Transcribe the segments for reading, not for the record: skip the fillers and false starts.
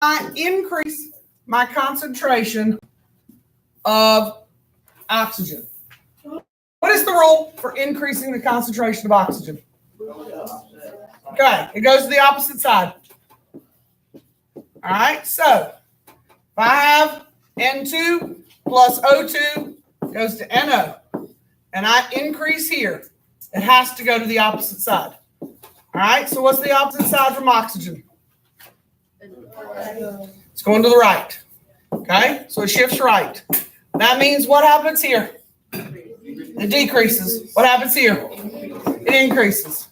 I increase my concentration of oxygen? What is the rule for increasing the concentration of oxygen? Okay, it goes to the opposite side. All right, so if I have N2 plus O2 goes to NO, and I increase here, it has to go to the opposite side. All right, so what's the opposite side from oxygen? It's going to the right. Okay, so it shifts right. That means what happens here? It decreases. What happens here? It increases.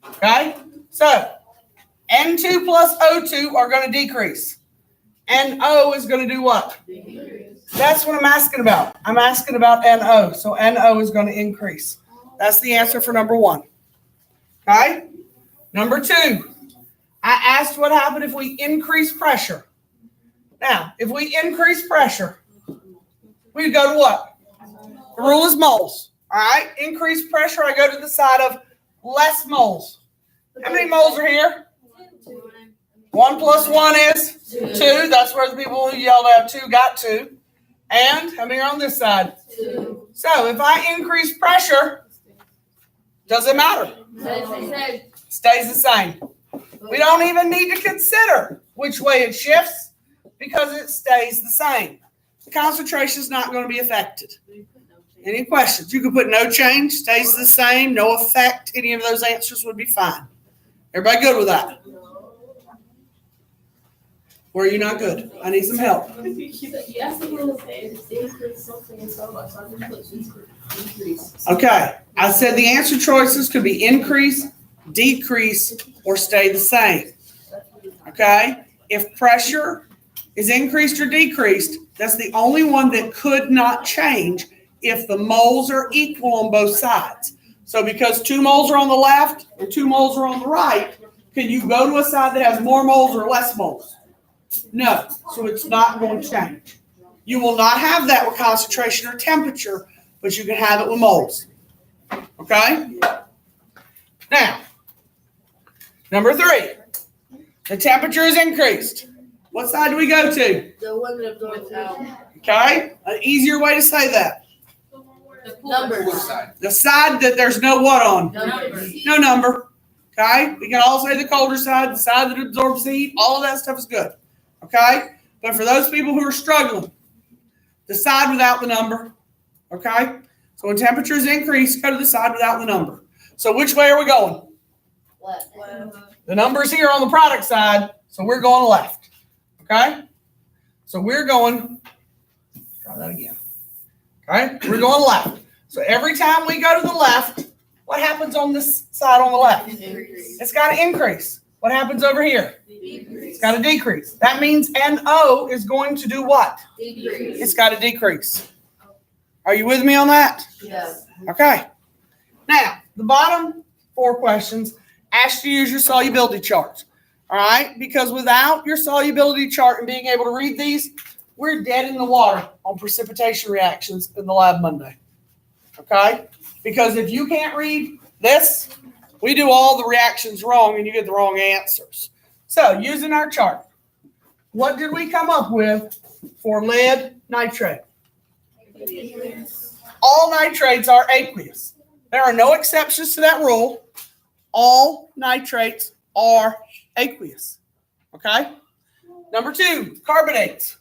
Okay, so N2 plus O2 are going to decrease. NO is going to do what? That's what I'm asking about. I'm asking about NO. So NO is going to increase. That's the answer for number 1. Okay? Number 2, I asked what happened if we increase pressure. Now, if we increase pressure, we go to what? The rule is moles. All right? Increase pressure, I go to the side of less moles. How many moles are here? 1 plus 1 is 2. That's where the people who yelled out 2 got 2. And how many are on this side? 2. So if I increase pressure, does it matter? Stays the same. We don't even need to consider which way it shifts because it stays the same. The concentration is not going to be affected. Any questions? You could put no change, stays the same, no effect. Any of those answers would be fine. Everybody good with that? Or are you not good? I need some help. Okay. I said the answer choices could be increase, decrease, or stay the same. Okay? If pressure is increased or decreased, that's the only one that could not change if the moles are equal on both sides. So because 2 moles are on the left and 2 moles are on the right, can you go to a side that has more moles or less moles? No. So it's not going to change. You will not have that with concentration or temperature, but you can have it with moles. Okay? Now, number 3. The temperature is increased. What side do we go to? The one that absorbs out. Okay? An easier way to say that. The numbers. The side that there's no what on? Numbers. No number. Okay? We can all say the colder side, the side that absorbs heat. All of that stuff is good. Okay? But for those people who are struggling, the side without the number. Okay? So when temperature is increased, go to the side without the number. So which way are we going? Left. The number's here on the product side, so we're going left. Okay? So we're going, try that again. Okay? We're going left. So every time we go to the left, what happens on this side on the left? It's got to increase. What happens over here? It's got to decrease. That means NO is going to do what? Decrease. It's got to decrease. Are you with me on that? Yes. Okay. Now, the bottom 4 questions ask you to use your solubility charts. All right? Because without your solubility chart and being able to read these, we're dead in the water on precipitation reactions in the lab Monday. Okay? Because if you can't read this, we do all the reactions wrong and you get the wrong answers. So, using our chart, what did we come up with for lead nitrate? All nitrates are aqueous. There are no exceptions to that rule. All nitrates are aqueous. Okay? Number 2, carbonates.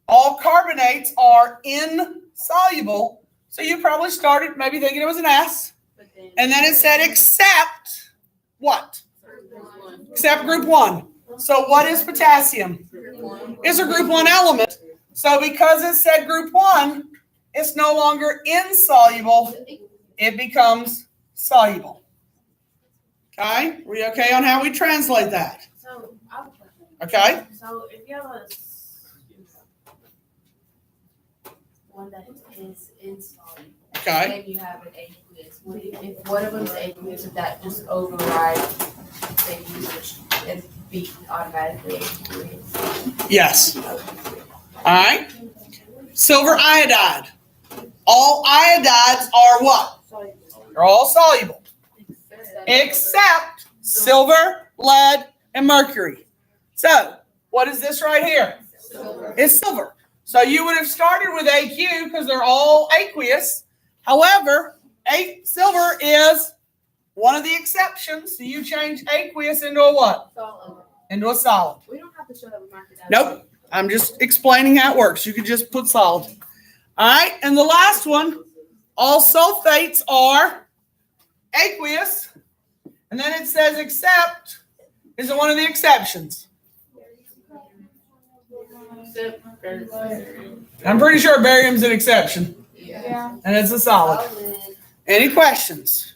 All carbonates are insoluble. So you probably started maybe thinking it was an S. And then it said except what? Except group 1. So what is potassium? It's a group 1 element. So because it said group 1, it's no longer insoluble. It becomes soluble. Okay? Are we okay on how we translate that? So, Okay? So if you have one that is insoluble, Okay. and you have an aqueous, if one of them is aqueous, would that just override the usage and be automatically aqueous? Yes. All right. Silver iodide. All iodides are what? They're all soluble. Except silver, lead, and mercury. So What is this right here? It's silver. So you would have started with AQ because they're all aqueous. However, silver is one of the exceptions. So you change aqueous into a what? Solid. Into a solid. We don't have to show that we marked it down. Nope. I'm just explaining how it works. You could just put solid. All right. And the last one, all sulfates are aqueous. And then it says except is one of the exceptions. I'm pretty sure barium's an exception. Yeah. And it's a solid. Any questions?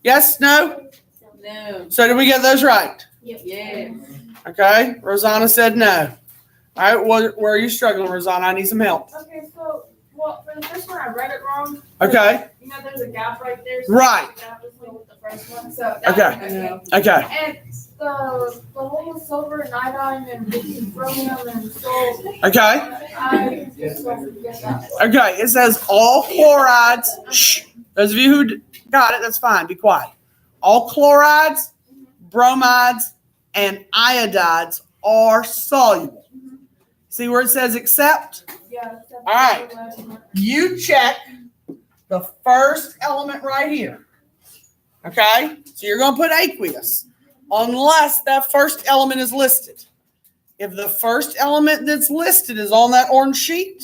Yes? No? No. So did we get those right? Yeah. Okay. Rosanna said no. All right. Where are you struggling, Rosanna? I need some help. Okay, so, well, for the first one, I read it wrong. Okay. You know, there's a gap right there. So Right. the gap is with the first one. So that Okay. Okay. And the whole silver and iodine and chromium and salt. Okay. I just don't forget that one. Okay. It says all chlorides. Shh. Those of you who got it, that's fine. Be quiet. All chlorides, bromides, and iodides are soluble. See where it says except? Yeah. All right. You check the first element right here. Okay? So you're going to put aqueous unless that first element is listed. If the first element that's listed is on that orange sheet,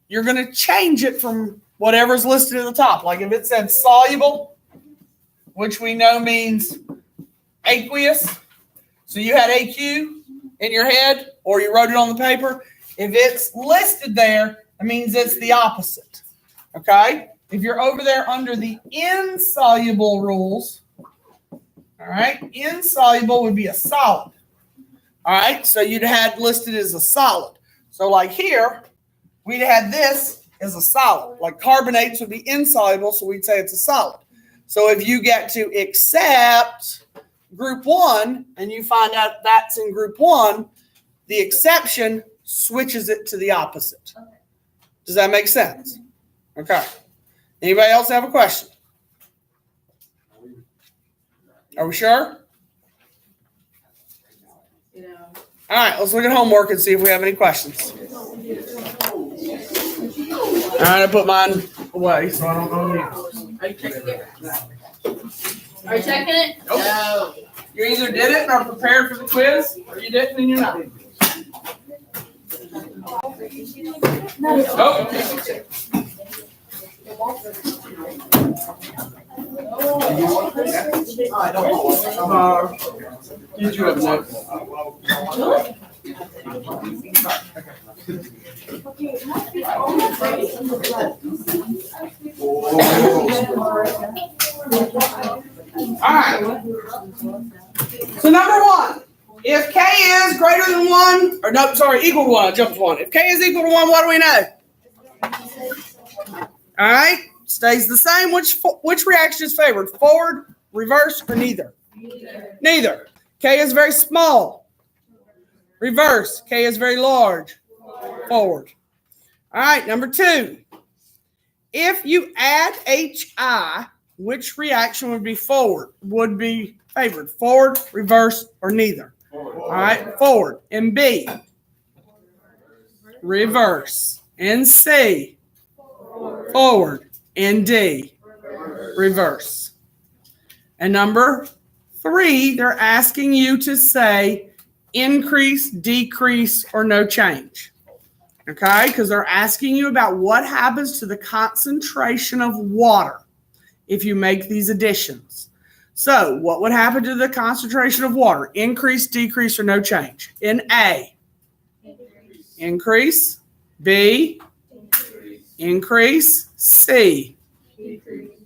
you're going to change it from whatever's listed at the top. Like if it said soluble, which we know means aqueous. So you had AQ in your head or you wrote it on the paper. If it's listed there, it means it's the opposite. Okay? If you're over there under the insoluble rules, all right, insoluble would be a solid. All right, so you'd had listed as a solid. So like here, we'd had this as a solid. Like carbonates would be insoluble, so we'd say it's a solid. So if you get to accept group 1 and you find out that's in group 1, the exception switches it to the opposite. Does that make sense? Okay. Anybody else have a question? Are we sure? Yeah. All right, let's look at homework and see if we have any questions. All right, I put mine away so I don't go in here. Are you checking it? Are you checking it? Nope. No. You either did it and are prepared for the quiz, or you didn't and you're not. Did you have notes? All right. So number 1, if K is greater than 1, or no, sorry, equal to 1, I jumped 1. If K is equal to 1, what do we know? All right, stays the same. Which reaction is favored? Forward, reverse, or neither? Neither. K is very small. Reverse. K is very large. Forward. All right, number 2. If you add HI, which reaction would be forward? Would be favored? Forward, reverse, or neither? All right, forward. And B, reverse. And C, forward. And D, reverse. And number 3, they're asking you to say increase, decrease, or no change. Okay, because they're asking you about what happens to the concentration of water if you make these additions. So what would happen to the concentration of water? Increase, decrease, or no change? In A, increase. B, increase. C,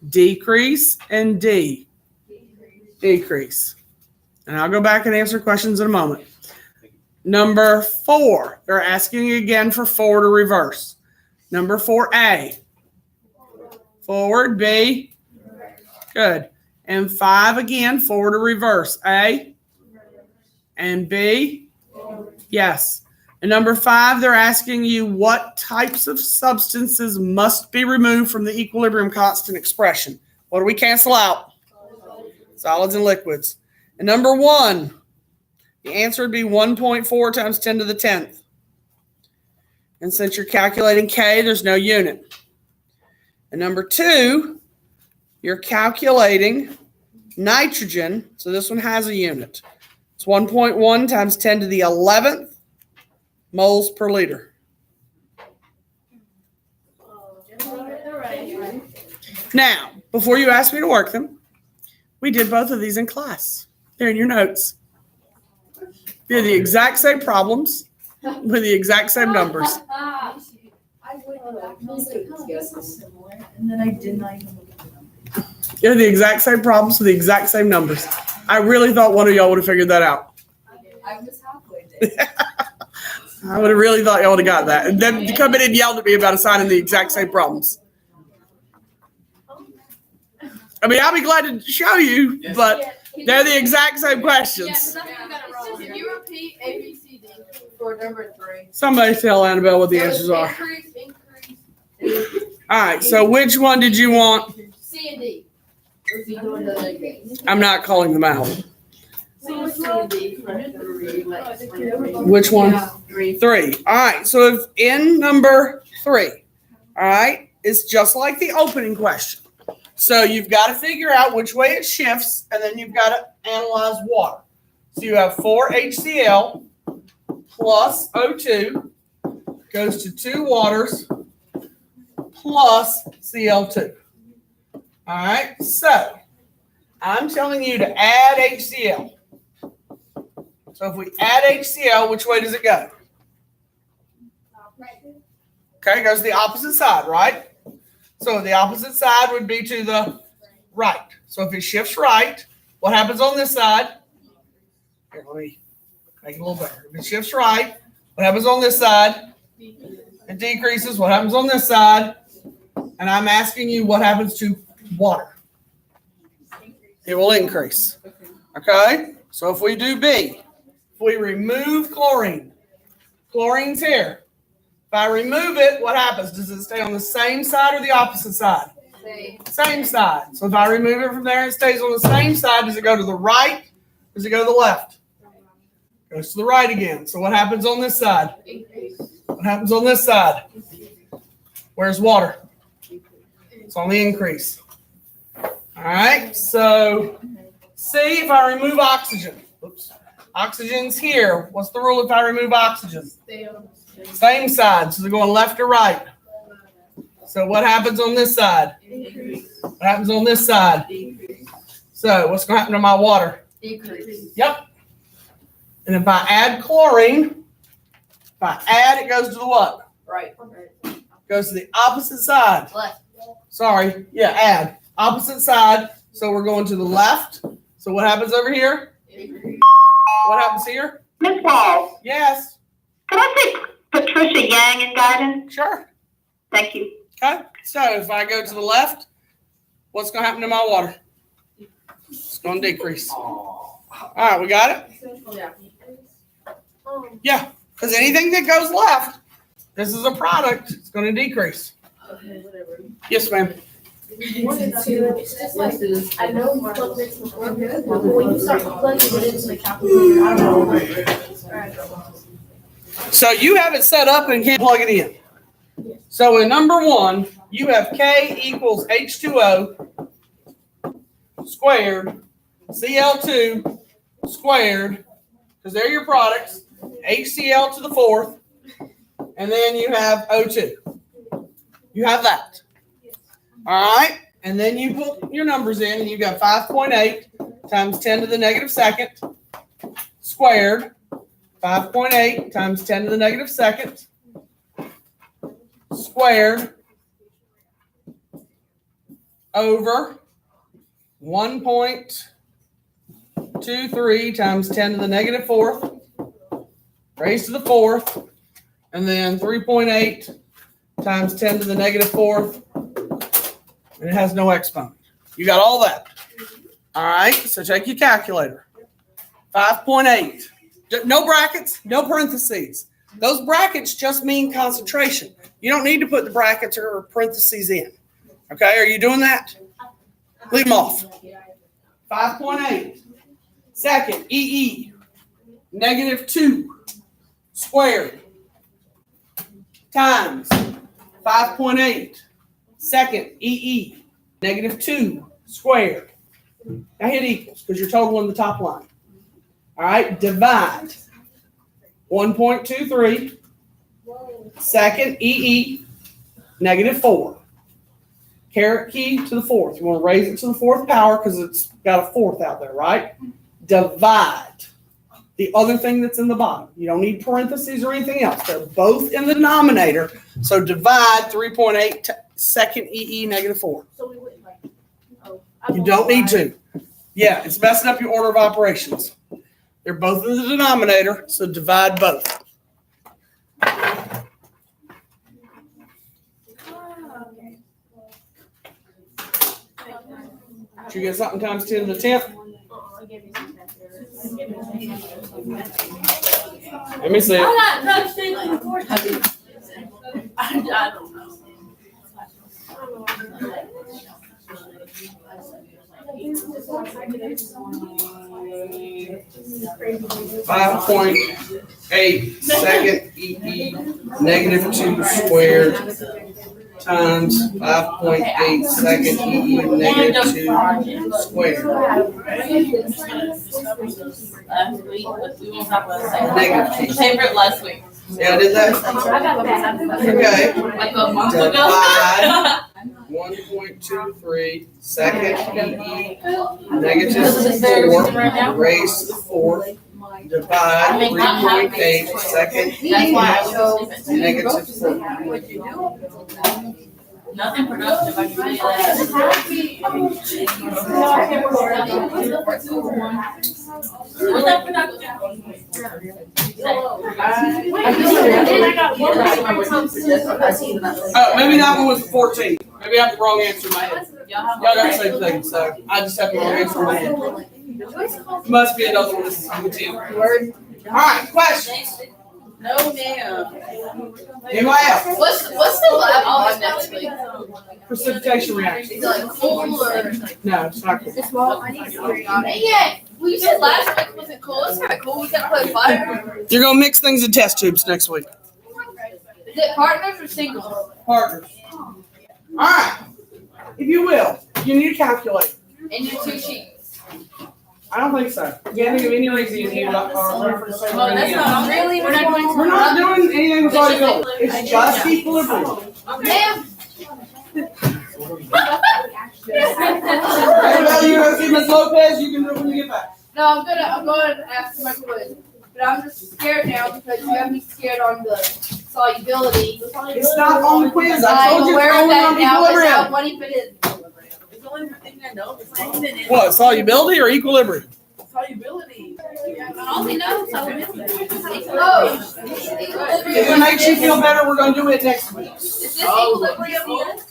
decrease. And D, decrease. And I'll go back and answer questions in a moment. Number 4, they're asking you again for forward or reverse. Number 4A, forward. B, good. And 5 again, forward or reverse. A and B, yes. And number 5, they're asking you what types of substances must be removed from the equilibrium constant expression. What do we cancel out? Solids and liquids. And number 1, The answer would be 1.4 times 10 to the 10th. And since you're calculating K, there's no unit. And number 2, you're calculating nitrogen. So this one has a unit. It's 1.1 times 10 to the 11th moles per liter. Now, before you ask me to work them, we did both of these in class. They're in your notes. They're the exact same problems with the exact same numbers. I was like, oh, this is similar. And then I did not even look at the numbers. They're the exact same problems with the exact same numbers. I really thought one of y'all would have figured that out. I was halfway there. I would have really thought y'all would have got that. And then you come in and yelled at me about assigning the exact same problems. I mean, I'll be glad to show you, but they're the exact same questions. Can you repeat A, B, C, D for number 3? Somebody tell Annabelle what the answers are. Increase. All right, so which one did you want? C and D. Or is he doing the I'm not calling them out. C and D for 3. Which one? Yeah, 3. 3. All right, so if in number 3, all right, it's just like the opening question. So you've got to figure out which way it shifts, and then you've got to analyze water. So you have 4 HCl plus O2 goes to 2 waters plus Cl2. All right, so I'm telling you to add HCl. So if we add HCl, which way does it go? Okay, it goes to the opposite side, right? So the opposite side would be to the right. So if it shifts right, what happens on this side? Here, let me make it a little better. If it shifts right, what happens on this side? It decreases. What happens on this side? And I'm asking you what happens to water. It will increase. Okay? So if we do B, if we remove chlorine, chlorine's here. If I remove it, what happens? Does it stay on the same side or the opposite side? Same side. So if I remove it from there, it stays on the same side. Does it go to the right? Does it go to the left? It goes to the right again. So what happens on this side? What happens on this side? Where's water? It's on the increase. All right. So see if I remove oxygen. Oops. Oxygen's here. What's the rule if I remove oxygen? Same side. So they're going left or right. So what happens on this side? What happens on this side? So what's going to happen to my water? Decrease. Yep. And if I add chlorine, it goes to the what? Right. Goes to the opposite side. Left. Sorry. Yeah, add. Opposite side. So we're going to the left. So what happens over here? Decrease. What happens here? Miss Walls, Yes. could I take Patricia Yang in guidance? Sure. Thank you. Okay. So if I go to the left, what's going to happen to my water? It's going to decrease. All right, we got it? Yeah. Yeah. Because anything that goes left, this is a product, it's going to decrease. Okay, whatever. Yes, ma'am. I know you plug this before, but when you start plugging it into the calculator, I don't know. So you have it set up and can't plug it in. So in number 1, you have K equals H2O squared, Cl2 squared, because they're your products, HCl to the 4th, and then you have O2. You have that. All right, and then you put your numbers in, and you got 5.8 times 10 to the negative second squared, 5.8 times 10 to the negative second squared over 1.23 times 10 to the negative 4th raised to the 4th, and then 3.8 times 10 to the negative 4th, and it has no exponent. You got all that. All right, so take your calculator. 5.8. No brackets, no parentheses. Those brackets just mean concentration. You don't need to put the brackets or parentheses in. Okay, are you doing that? Leave them off. 5.8. Second, EE. -2 squared times 5.8 second EE, -2 squared. Now hit equals because you're total in the top line. All right, divide 1.23 second EE, -4. Caret key to the fourth. You want to raise it to the fourth power because it's got a fourth out there, right? Divide the other thing that's in the bottom. You don't need parentheses or anything else. They're both in the denominator. So divide 3.8 second EE, -4. So we wouldn't like. You don't need to. Yeah, it's messing up your order of operations. They're both in the denominator, so divide both. Did you get something times 10 to the 10th? Let me see it. I'm not touching the board. I don't know. 5.8 second EE, -2 squared times 5.8 second EE, -2 squared. Last week, but we won't talk about it. Negative. Favorite last week. Yeah, I did that. Okay. Like a month ago. Divide 1.23 second EE, -4 raised to the fourth. Divide 3.8 second EE, That's why I was sleeping. -4. Nothing productive, I can tell you that. Was that productive? Oh, maybe that one was 14. Maybe I have the wrong answer in my head. Y'all got the same thing, so I just have the wrong answer in my head. Must be another one that's on the team. All right, questions? No, ma'am. Anybody else? What's the lab on next week? Precipitation reaction. Is it like cool or? No, it's not cool. Dang it! Well, you said last week wasn't cool. It's kind of cool. We got to play fire. You're gonna mix things in test tubes next week. Is it partners or singles? Partners. All right. If you will, you need a calculator. And your 2 sheets. I don't think so. You can't think of any reason you need a reference. Well, that's not really. We're not doing. We're not doing anything with solubility. It's just equilibrium. Damn. Everybody, you go see Ms. Lopez. You can do it when you get back. No, I'm going to ask my quiz. But I'm just scared now because you have me scared on the solubility. It's not on the quiz. I told you it's aware of only that on now, but equilibrium. now what if it is? It's the only thing I know. It's not even in What, solubility or equilibrium? solubility. I only know solubility. Oh. If it makes you feel better, we're going to do it next week. Is this equilibrium here?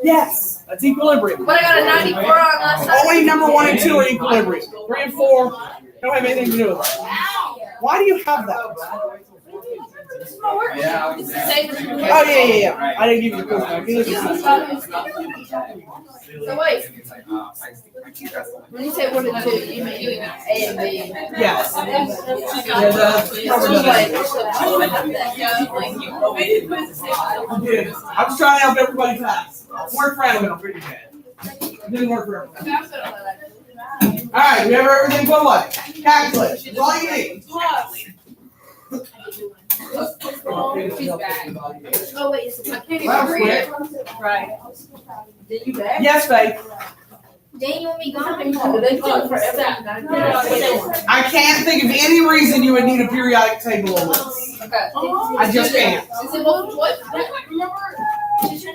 Yes, that's equilibrium. But I got a 94 on last time. Only number 1 and 2 are equilibrium. 3 and 4 don't have anything to do with it. Why do you have that? It's the same as Oh, yeah. I didn't give you the quiz back. You So wait, when you say 1 and 2, you mean A and B? Yes. I was trying to help everybody pass. Work for everyone. Pretty bad. It didn't work for everybody. All right, you have everything put away. Calculate. That's all you need. Oh wait, it's That was quick. Right. Did you back? Yes, babe. Then you want me gone? They took forever. I can't think of any reason you would need a periodic table on this. Okay. I just can't. Is it multiple choice?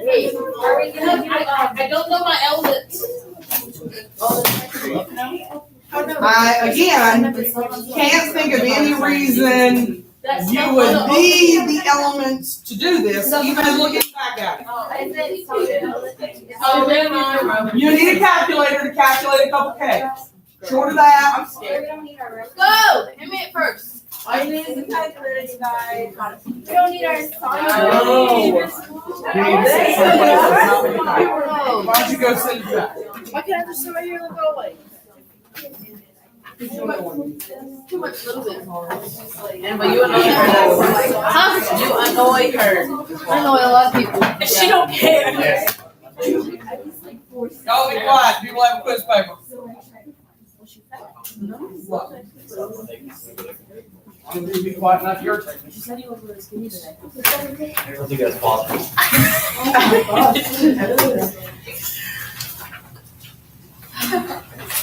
Wait, are we gonna? I don't know my elements. I, again, can't think of any reason you would need the elements to do this, even looking back at it. Oh, never mind. You need a calculator to calculate a couple K. Short of that, I'm scared. Go! Hit me at first. I need the calculator, you guys. We don't need our No. Why don't you go sit back? Why can't I just sit right here and go away? Too much little bit more. And but you annoy her. Huh? You annoy her. I know a lot of people. She don't care. Y'all be quiet. People have a quiz paper. I'm gonna be quiet, not your turn. She said you were skinny today. I don't think that's possible.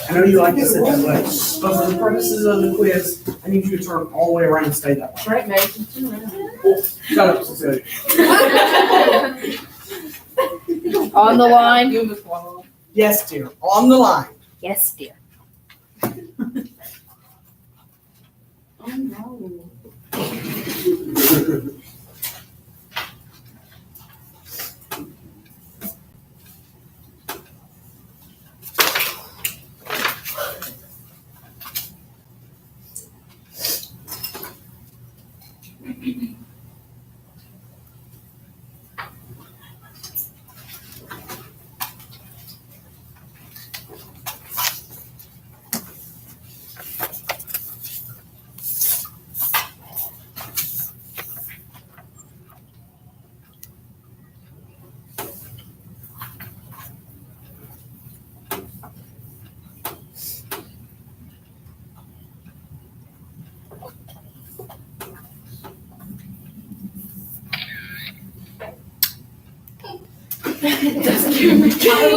I know you like to sit that way, but for the purposes of the quiz, I need you to turn all the way around and stay that way. Right, Mason. Shut up, Cecilia. On the line. Yes, dear, on the line. Yes, dear. Oh no.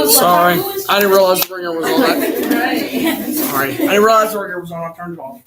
Sorry, I didn't realize the ringer was on that. Right. Sorry, I didn't realize the ringer was on, I turned it off.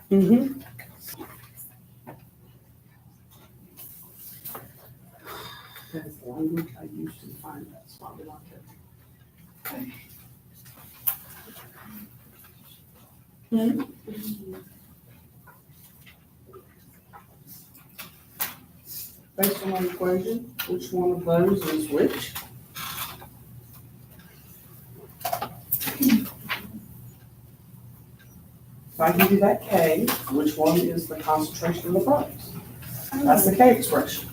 Mm-hmm. That's the language I used to find that, so I would like it. Based on the equation, which one of those is which? If I give you that K, which one is the concentration of the products? That's the K expression.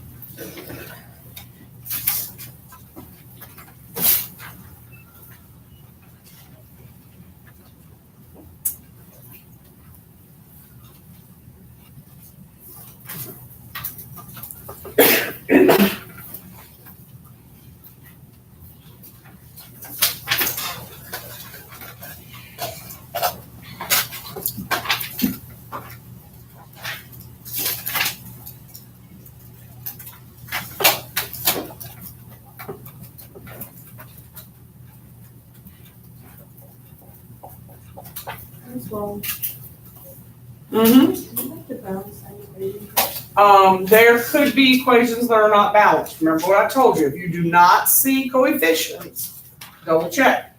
There could be equations that are not balanced. Remember what I told you, if you do not see coefficients, double check.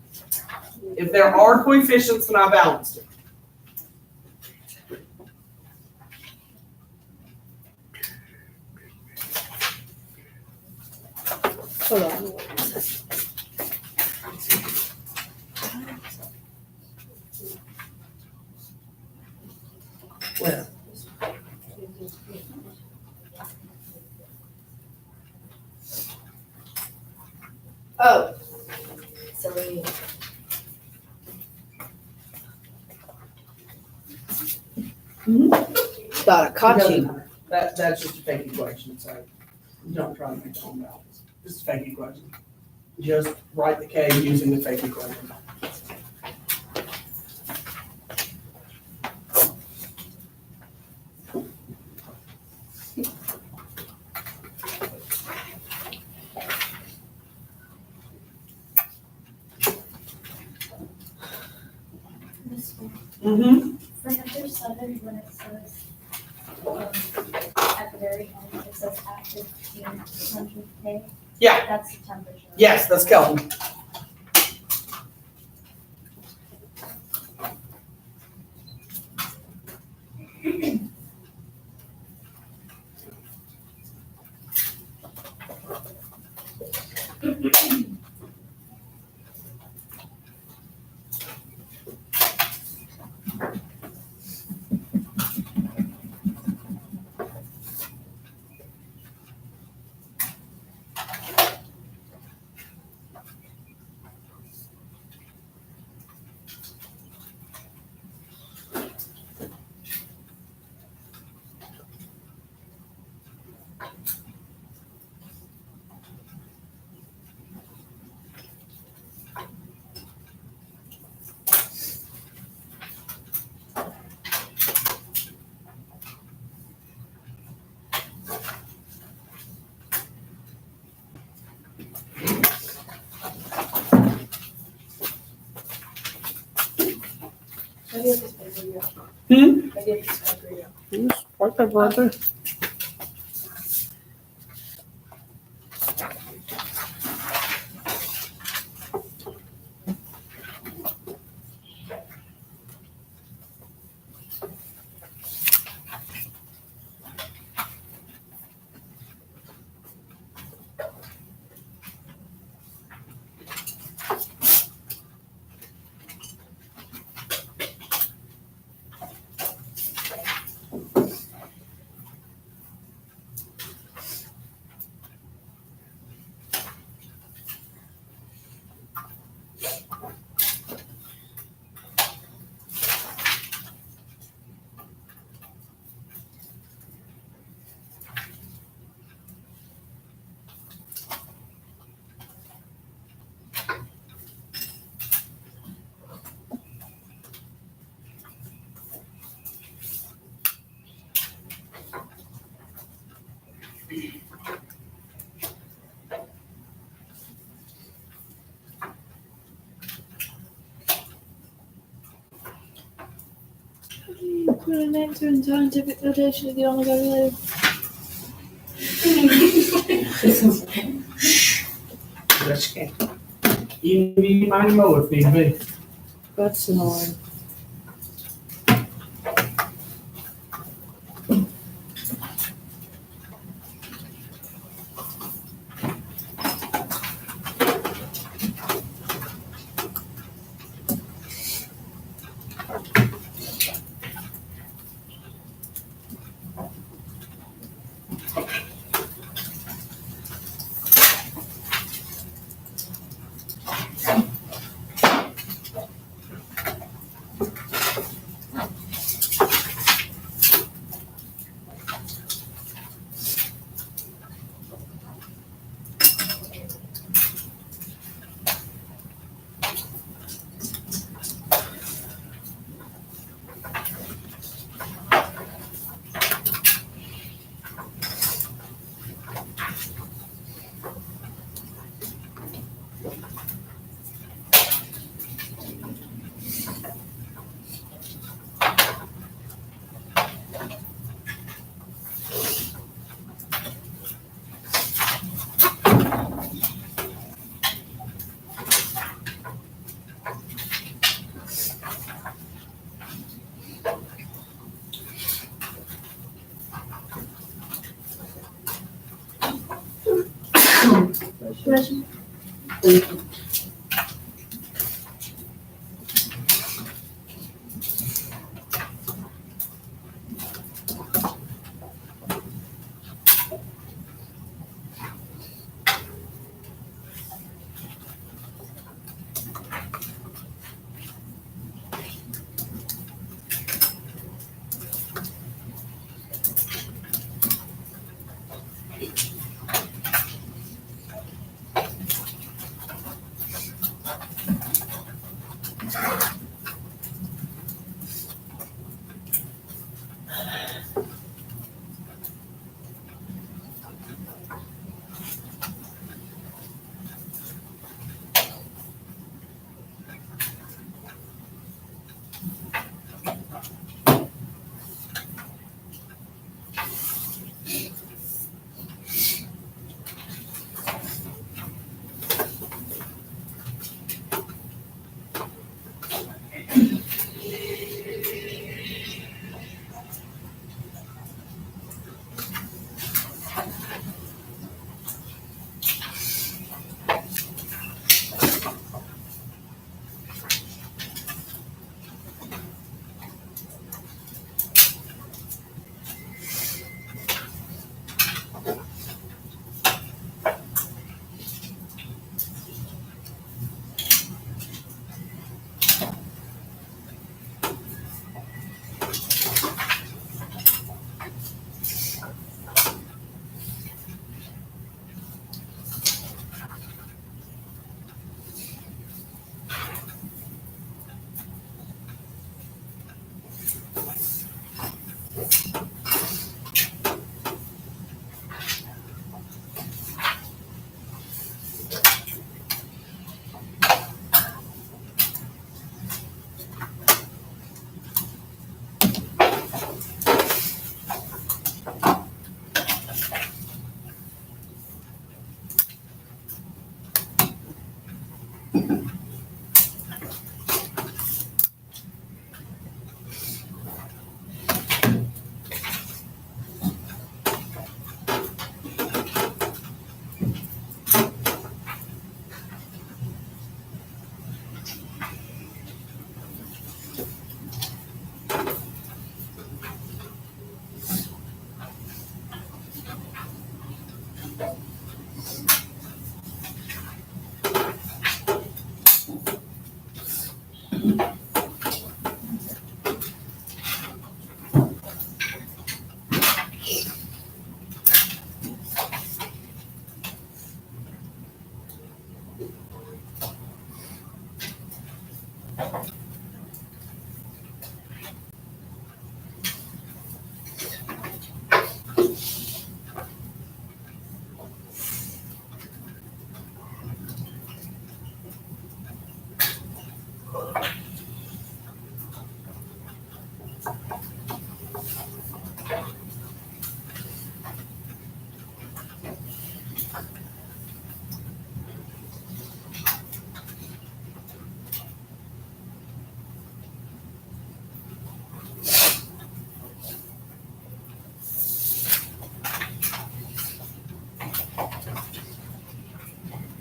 If there are coefficients, then I balanced it. Hold on. Where? Oh, Silly. thought I caught you. That's just a fake equation, so don't try to make your own balance. It's a fake equation. Just write the K using the fake equation. Mm-hmm. Like if there's southern when it says K? Yeah. That's the temperature. Yes, that's Kelvin. Maybe it's just been real. Hmm? Maybe it's just been real. Part that right there. Put an answer in scientific notation to get on the calculator. Yes, you can. You need money more if need be. That's annoying.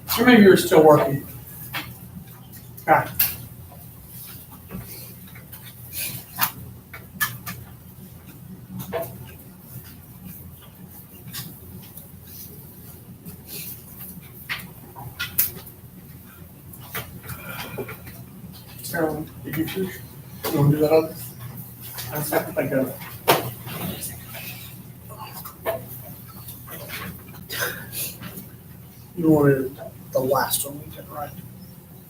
How many of you are still working? Okay. Carolyn, did you finish? You want to do that other? I just have to think of it. You wanted the last one we did, right?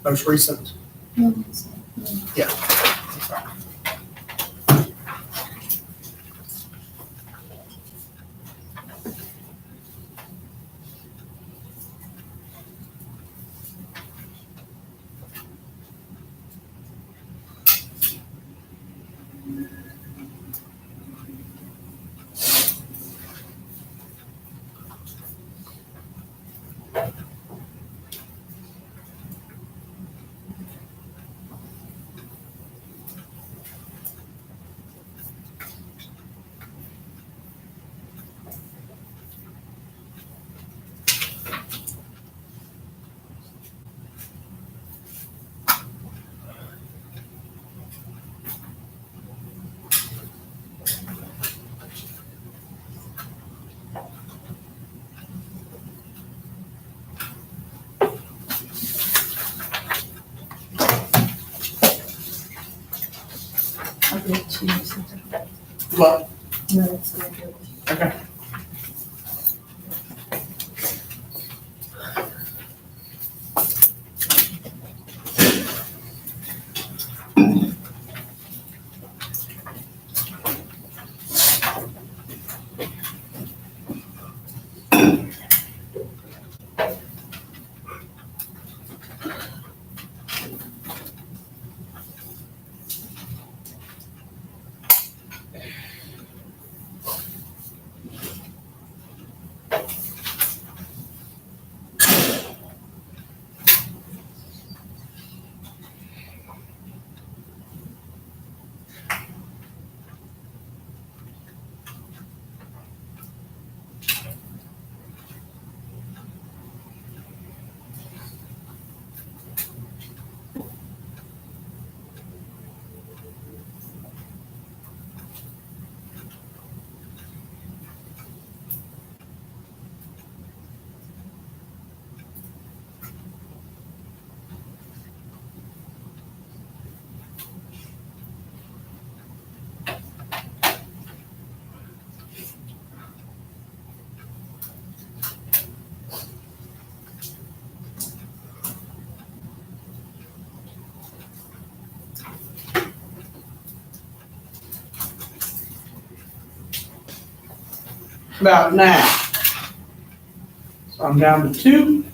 Most recent. Yeah. I'll give it to you sometime. What? No, it's good. Okay. About now. So I'm down to 2.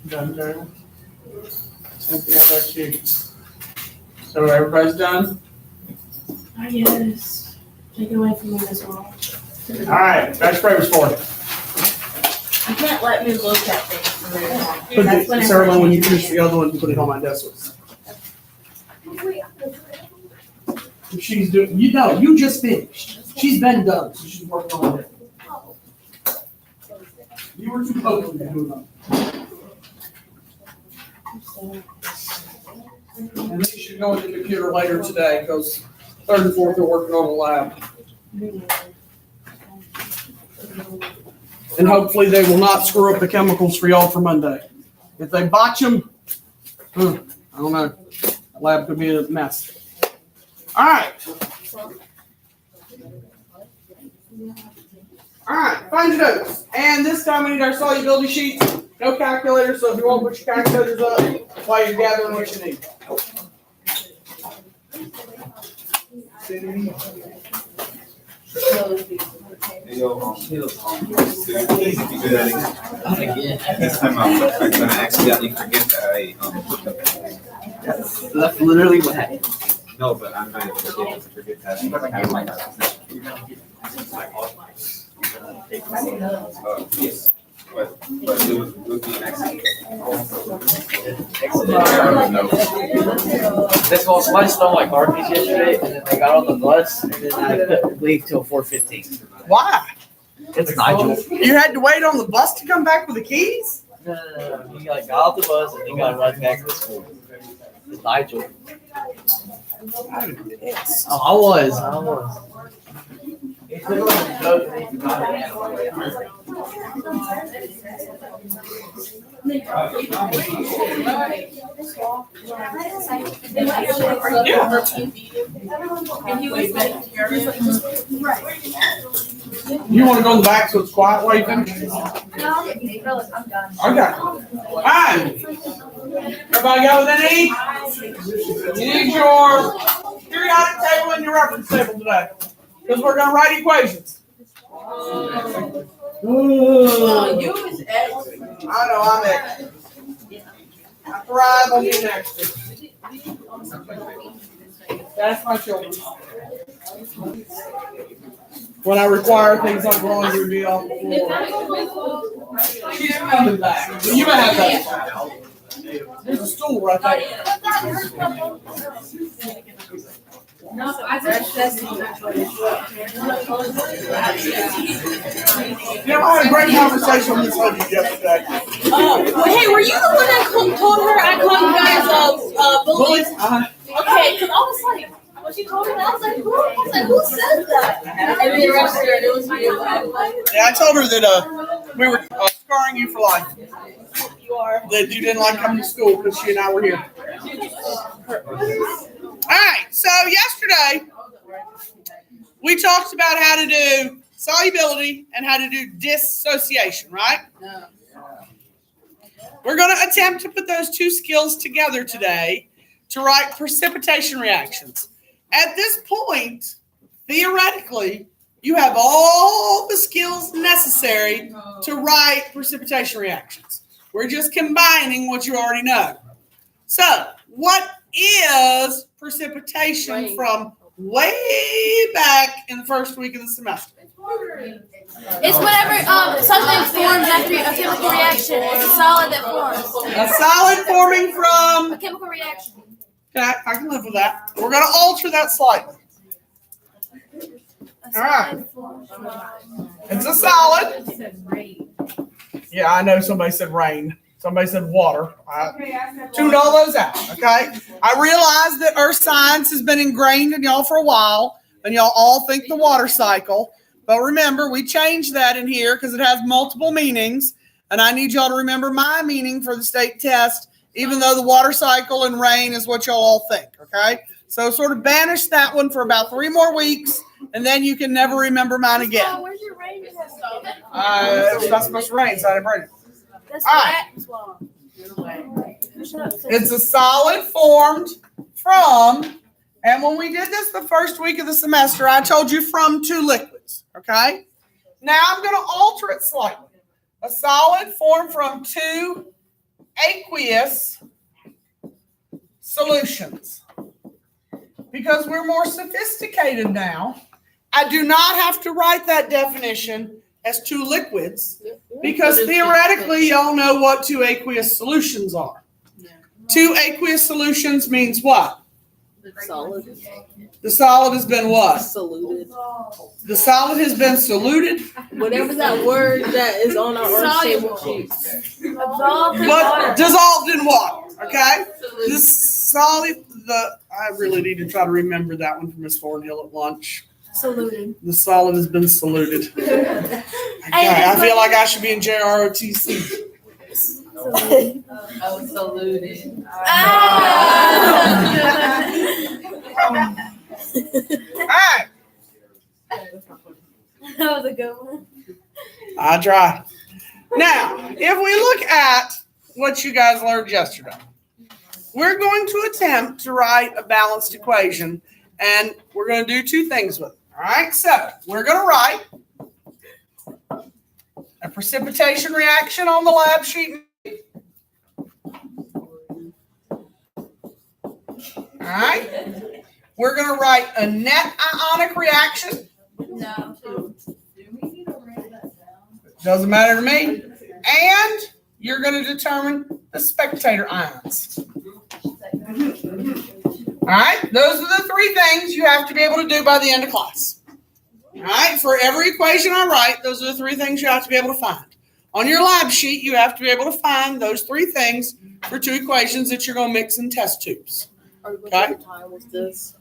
Done, Jeremy? Cynthia, that's you. So everybody's done? Yes. Take it away from me as well. All right, that's spray was for. You can't let me look at things for very long. Put That's the, when Sarah, when you finish the other one, you put it on my desk. She's doing, you know, you just finished. She's been done, so she's working on it. You were too close to move on. And then you should go in the computer later today, because third and fourth are working on the lab. And hopefully they will not screw up the chemicals for y'all for Monday. If they botch them, I don't know, the lab could be a mess. All right. All right, find your notes. And this time we need our solubility sheets. No calculator, so if you want to put your calculators up while you're gathering what you need. This time I'm gonna accidentally forget that That's literally what happened. no, but I'm gonna forget that. Yes. But it would be an accident. That's all. Somebody stole my car keys yesterday, and then they got on the bus, and then I couldn't leave till 4:15. Why? It's Nigel. You had to wait on the bus to come back with the keys? No. He like got off the bus and he got right back to school. It's Nigel. Yes. Oh, I was. He took it on the boat and he got it. You want to go in the back so it's quiet while you finish? Okay. Fine. Everybody got what they need? You need your periodic table and your reference table today. Because we're going to write equations. I know, I'm extra. I thrive on being extra. That's my children. When I require things like laundry to be off the floor. She's coming back. You may have that. There's a stool right there. No, I just You know, I had a great conversation with this lady yesterday. Hey, were you the one that told her I called you guys bullies? Okay, because I was like, when she told me that, I was like, who said that? And then the rest of it was you. Yeah, I told her that we were scarring you for life. You are. That you didn't like coming to school because she and I were here. All right, so yesterday we talked about how to do solubility and how to do dissociation, right? No. We're going to attempt to put those two skills together today to write precipitation reactions. At this point, theoretically, you have all the skills necessary to write precipitation reactions. We're just combining what you already know. So, what is precipitation from way back in the first week of the semester? It's whenever something forms after a chemical reaction. It's a solid that forms. A solid forming A from, chemical reaction. okay, I can live with that. We're going to alter that slightly. All right. It's a solid. Yeah, I know somebody said rain. Somebody said water. I tuned all those out, okay? I realize that earth science has been ingrained in y'all for a while, and y'all all think the water cycle. But remember, we changed that in here because it has multiple meanings, and I need y'all to remember my meaning for the state test, even though the water cycle and rain is what y'all all think, okay? So sort of banish that one for about 3 more weeks, and then you can never remember mine again. Where's your rain? It's not supposed to rain, so I didn't bring it. That's All right. the It's a solid formed from And when we did this the first week of the semester, I told you from two liquids, okay? Now I'm going to alter it slightly. A solid formed from two aqueous solutions. Because we're more sophisticated now, I do not have to write that definition as two liquids because theoretically y'all know what two aqueous solutions are. Two aqueous solutions means what? Solid. The solid has been what? Saluted. The solid has been soluted. Whatever that word that is on our table sheet. But dissolved in water, okay? The solid, I really need to try to remember that one from Miss Thornhill at lunch. Saluted. The solid has been saluted. Okay, I feel like I should be in JROTC. Oh, saluted. All right, That was a good one. I try. Now, if we look at what you guys learned yesterday, we're going to attempt to write a balanced equation, and we're going to do two things with it. All right, so we're going to write a precipitation reaction on the lab sheet. All right, we're going to write a net ionic reaction. No. Doesn't matter to me. And you're going to determine the spectator ions. All right, those are the three things you have to be able to do by the end of class. All right, for every equation I write, those are the three things you have to be able to find. On your lab sheet, you have to be able to find those three things for two equations that you're going to mix in test tubes. Are we going to take your time with this?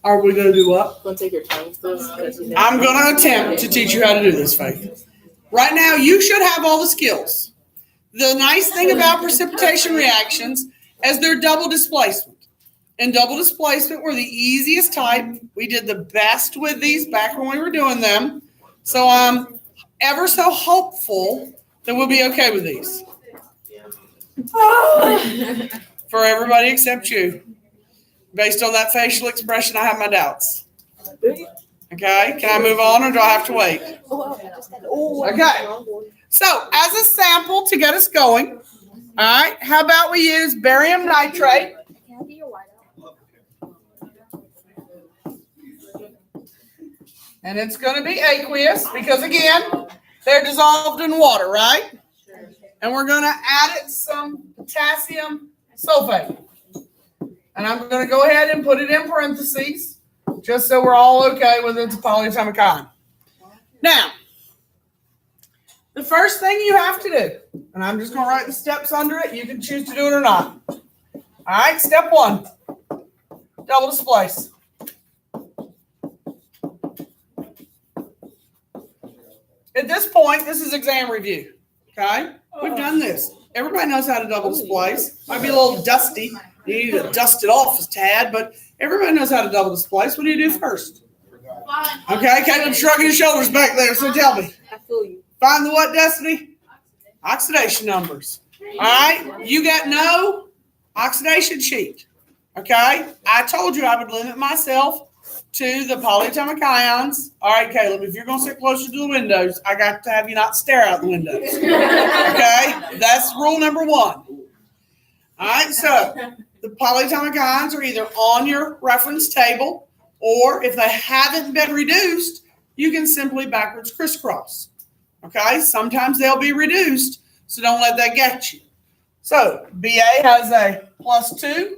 Are we going to do what? Going to take your time with this? I'm going to attempt to teach you how to do this, Faith. Right now, you should have all the skills. The nice thing about precipitation reactions is they're double displacement. And double displacement were the easiest type. We did the best with these back when we were doing them. So I'm ever so hopeful that we'll be okay with these. For everybody except you. Based on that facial expression, I have my doubts. Okay, can I move on or do I have to wait? Okay, so as a sample to get us going, all right, how about we use barium nitrate? And it's going to be aqueous because, again, they're dissolved in water, right? And we're going to add it some potassium sulfate. And I'm going to go ahead and put it in parentheses just so we're all okay with it's a polyatomic ion. Now, the first thing you have to do, and I'm just going to write the steps under it. You can choose to do it or not. All right, step one, double displace. At this point, this is exam review, okay? We've done this. Everybody knows how to double displace. Might be a little dusty. You need to dust it off a tad, but everybody knows how to double displace. What do you do first? Okay, Caleb's shrugging his shoulders back there, so tell me. I feel you. Find the what, Destiny? Oxidation numbers. All right, you got no oxidation sheet. Okay, I told you I would limit myself to the polyatomic ions. All right, Caleb, if you're going to sit closer to the windows, I got to have you not stare out the windows. Okay, that's rule number one. All right, so the polyatomic ions are either on your reference table, or if they haven't been reduced, you can simply backwards crisscross. Okay, sometimes they'll be reduced, so don't let that get you. So BA has a +2,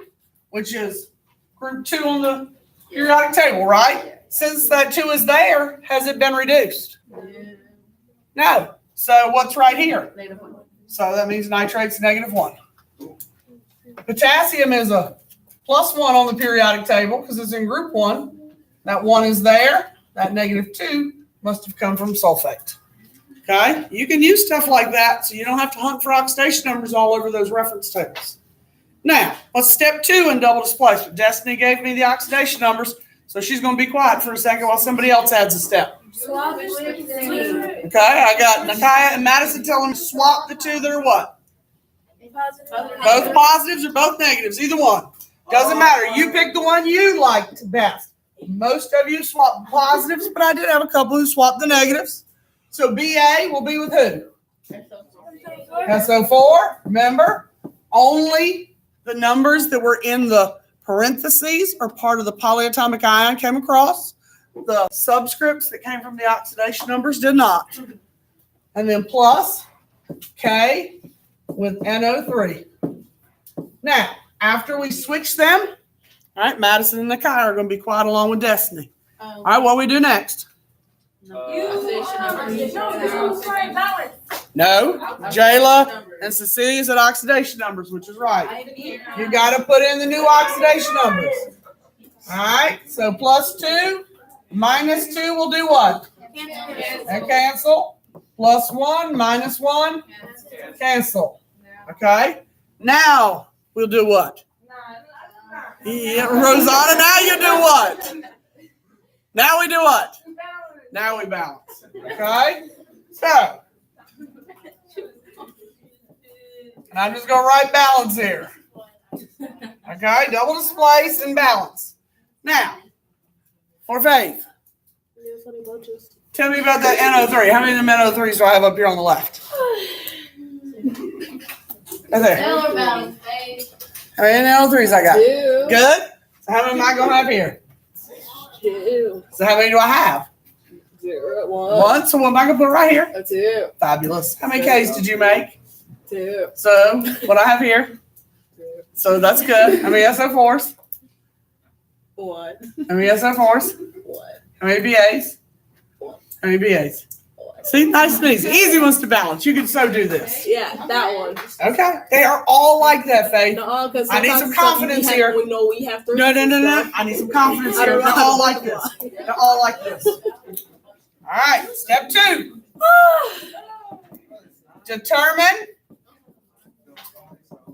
which is group 2 on the periodic table, right? Since that 2 is there, has it been reduced? No. So what's right here? So that means nitrate's -1. Potassium is a +1 on the periodic table because it's in group 1. That 1 is there. That -2 must have come from sulfate. Okay? You can use stuff like that so you don't have to hunt for oxidation numbers all over those reference tables. Now, let's step 2 in double displacement. Destiny gave me the oxidation numbers, so she's going to be quiet for a second while somebody else adds a step. Okay, I got Nakaya and Madison telling me to swap the two that are what? Both positives or both negatives, either one. Doesn't matter. You pick the one you liked best. Most of you swapped positives, but I did have a couple who swapped the negatives. So BA will be with who? SO4. Remember, only the numbers that were in the parentheses are part of the polyatomic ion came across. The subscripts that came from the oxidation numbers did not. And then plus K with NO3. Now, after we switch them, all right, Madison and Nakai are going to be quiet along with Destiny. All right, what do we do next? No, Jayla and Cecilia's at oxidation numbers, which is right. You got to put in the new oxidation numbers. All right, so plus 2, minus 2 will do what? And cancel. Plus 1, minus 1, cancel. Okay, now we'll do what? Yeah, Rosanna, now you do what? Now we do what? Now we balance. Okay? So, and I'm just going to write balance here. Okay? Double displace and balance. Now, for Faith, tell me about that NO3. How many of the NO3s do I have up here on the left? Right there. How many NO3s I got? 2. Good. So how many am I going to have here? 2. So how many do I have? 0. 1. So what am I going to put right here? 2. Fabulous. How many Ks did you make? 2. So what I have here? 2. So that's good. How many SO4s? 1. How many SO4s? 1. How many BAs? 1. How many BAs? See, nice and easy. Easy ones to balance. You can so do this. Yeah, that one. Okay. They are all like that, Faith. No, because I need some confidence here. We know we have 3. No. I need some confidence here. They're all like this. They're all like this. All right. Step 2. Determine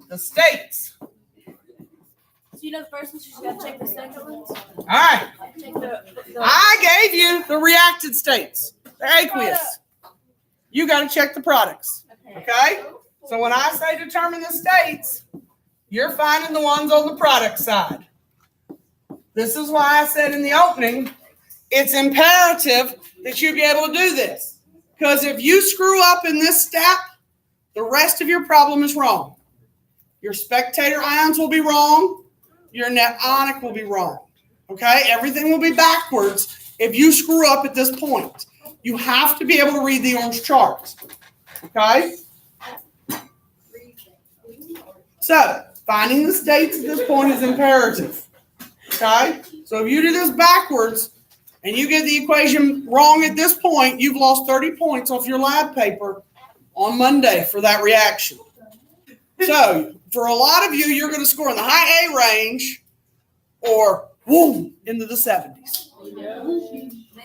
the states. So you know the first one, you just gotta check the second ones. All right. Check the I gave you the reacted states. They're aqueous. You got to check the products. Okay? So when I say determine the states, you're finding the ones on the product side. This is why I said in the opening, it's imperative that you be able to do this. Because if you screw up in this step, the rest of your problem is wrong. Your spectator ions will be wrong. Your net ionic will be wrong. Okay? Everything will be backwards if you screw up at this point. You have to be able to read the orange chart. Okay? So, finding the states at this point is imperative. Okay? So, if you do this backwards and you get the equation wrong at this point, you've lost 30 points off your lab paper on Monday for that reaction. So, for a lot of you, you're going to score in the high A range or boom into the 70s.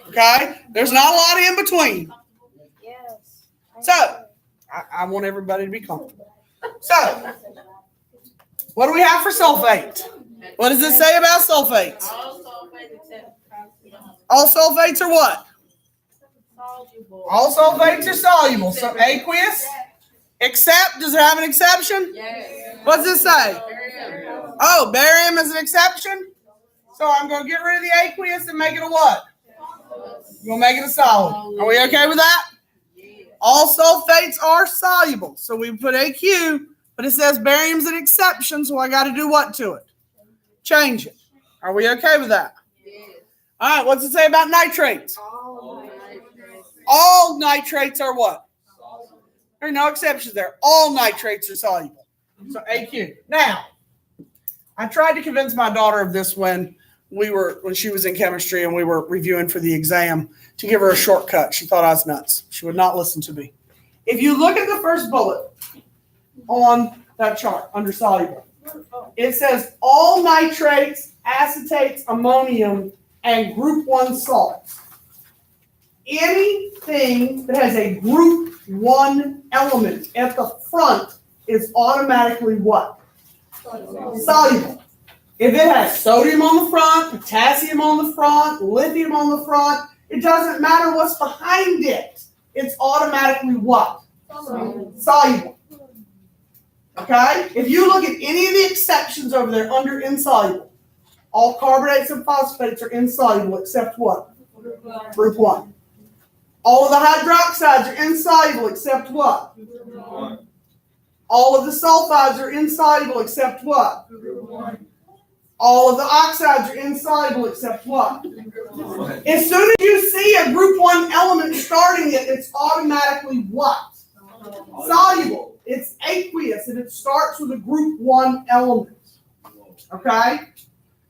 Okay? There's not a lot in between. So, I want everybody to be comfortable. So, what do we have for sulfate? What does it say about sulfates? All sulfates are what? All sulfates are soluble. So, aqueous, except, does it have an exception? What does it say? Oh, barium is an exception? So, I'm going to get rid of the aqueous and make it a what? We'll make it a solid. Are we okay with that? All sulfates are soluble. So we put AQ, but it says barium's an exception, so I got to do what to it? Change it. Are we okay with that? All right, what's it say about nitrates? All nitrates are what? There are no exceptions there. All nitrates are soluble. So AQ. Now, I tried to convince my daughter of this when she was in chemistry and we were reviewing for the exam to give her a shortcut. She thought I was nuts. She would not listen to me. If you look at the first bullet on that chart under soluble, it says all nitrates, acetates, ammonium, and group 1 salts. Anything that has a group 1 element at the front is automatically what? Soluble. If it has sodium on the front, potassium on the front, lithium on the front, it doesn't matter what's behind it. It's automatically what? Soluble. Okay? If you look at any of the exceptions over there under insoluble, all carbonates and phosphates are insoluble except what? Group 1. All of the hydroxides are insoluble except what? All of the sulfides are insoluble except what? All of the oxides are insoluble except what? As soon as you see a group 1 element starting it, it's automatically what? Soluble. It's aqueous and it starts with a group 1 element. Okay?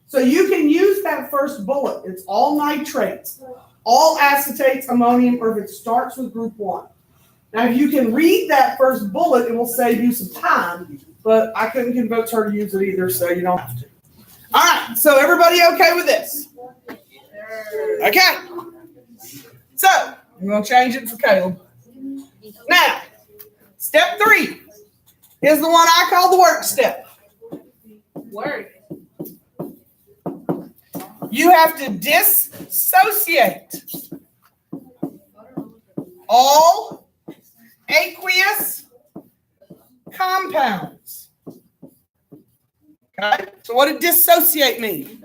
So you can use that first bullet. It's all nitrates, all acetates, ammonium, or if it starts with group 1. Now, if you can read that first bullet, it will save you some time, but I couldn't convince her to use it either, so you don't have to. All right, so everybody okay with this? Okay. So, I'm going to change it for Caleb. Now, step 3 is the one I call the work step. Work. You have to dissociate all aqueous compounds. Okay, so what did dissociate mean?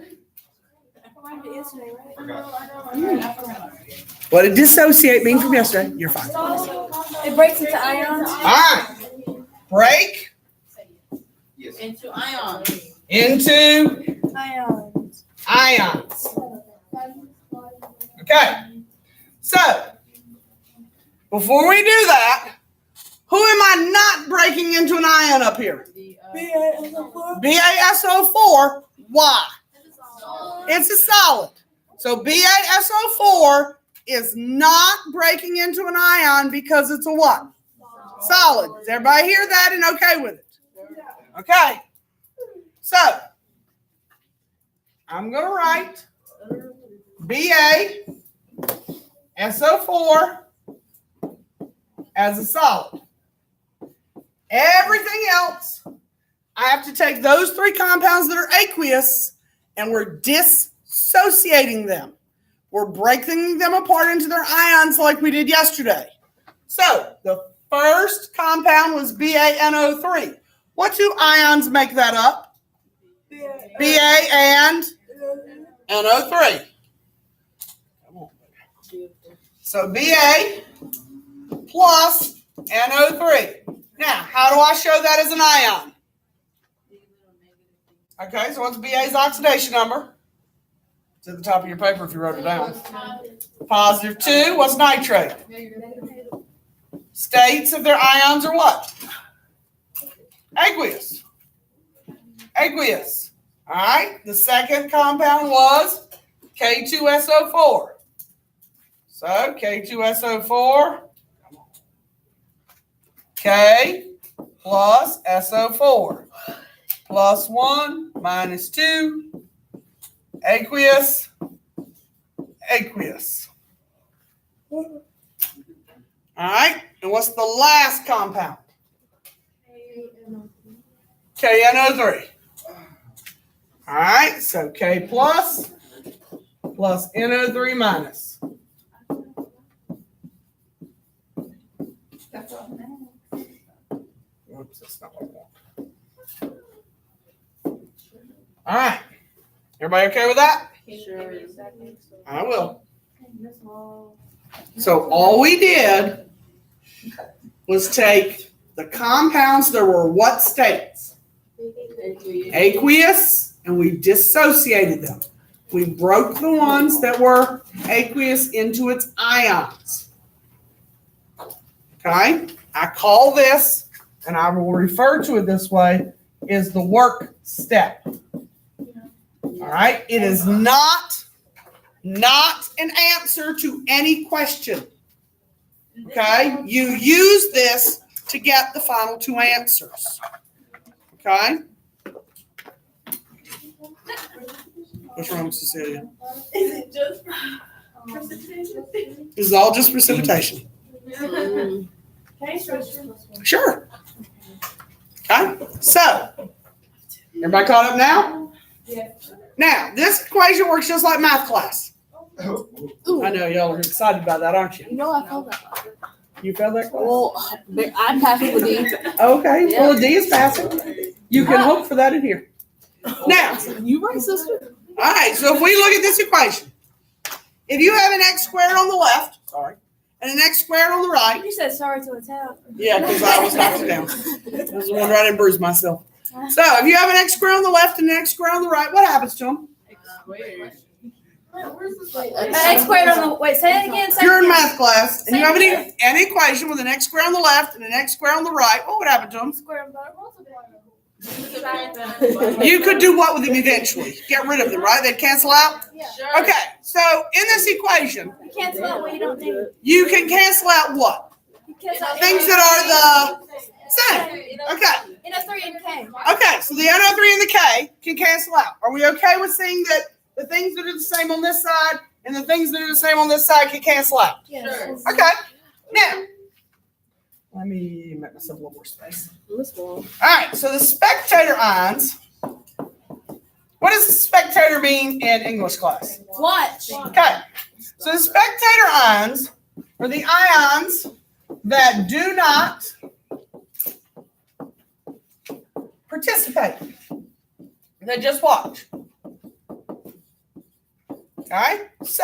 What did dissociate mean from yesterday? You're fine. It breaks into ions. All right, break Into ions. into Ions. ions. Okay, so before we do that, who am I not breaking into an ion up here? BaSO4. Why? It's a solid. So BaSO4 is not breaking into an ion because it's a what? Solid. Does everybody hear that and okay with it? Okay. So I'm going to write BaSO4 as a solid. Everything else, I have to take those 3 compounds that are aqueous and we're dissociating them. We're breaking them apart into their ions like we did yesterday. So the first compound was BaNO3. What 2 ions make that up? Ba and NO3. So Ba plus NO3. Now, how do I show that as an ion? Okay, so what's Ba's oxidation number? It's at the top of your paper if you wrote it down. +2. What's nitrate? States if their ions are what? Aqueous. Aqueous. All right. The second compound was K2SO4. So K2SO4, K plus SO4. +1 minus 2. Aqueous. Aqueous. All right. And what's the last compound? KNO3. All right. So K plus NO3 minus. Oops, that's not what I want. All right. Everybody okay with that? Sure. I will. So all we did was take the compounds that were what states? Aqueous, and we dissociated them. We broke the ones that were aqueous into its ions. Okay? I call this, and I will refer to it this way, is the work step. All right? It is not an answer to any question. Okay? You use this to get the final 2 answers. Okay? What's wrong with Cecilia? Is it just precipitation? This is all just precipitation. Sure. Okay? So, everybody caught up now? Yeah. Now, this equation works just like math class. I know y'all are excited about that, aren't you? You know I felt that. You failed that class? Well, I'm passing with D. Okay, well, a D is passing. You can hope for that in here. Now, You right, sister? all right, so if we look at this equation, if you have an x squared on the left, sorry, and an x squared on the right, You said sorry to a town. yeah, because I was knocked down. I was wondering I didn't bruise myself. So if you have an x squared on the left and an x squared on the right, what happens to them? X squared on the, wait, say it again. Say You're in it again. math class, and you have an equation with an x squared on the left and an x squared on the right. What would happen to them? Square and butter multiply. You could do what with them eventually? Get rid of them, right? They'd cancel out? Yeah. Okay, so in this equation, You cancel out what you don't need. you can cancel out what? You cancel out Things that are the same. Okay. NO3 and K. Okay, so the NO3 and the K can cancel out. Are we okay with seeing that the things that are the same on this side and the things that are the same on this side can cancel out? Yes. Okay. Now, let me make myself a little more space. All right, so the spectator ions. What does the spectator mean in English class? Watch. Okay, so the spectator ions are the ions that do not participate. They just watch. Okay, so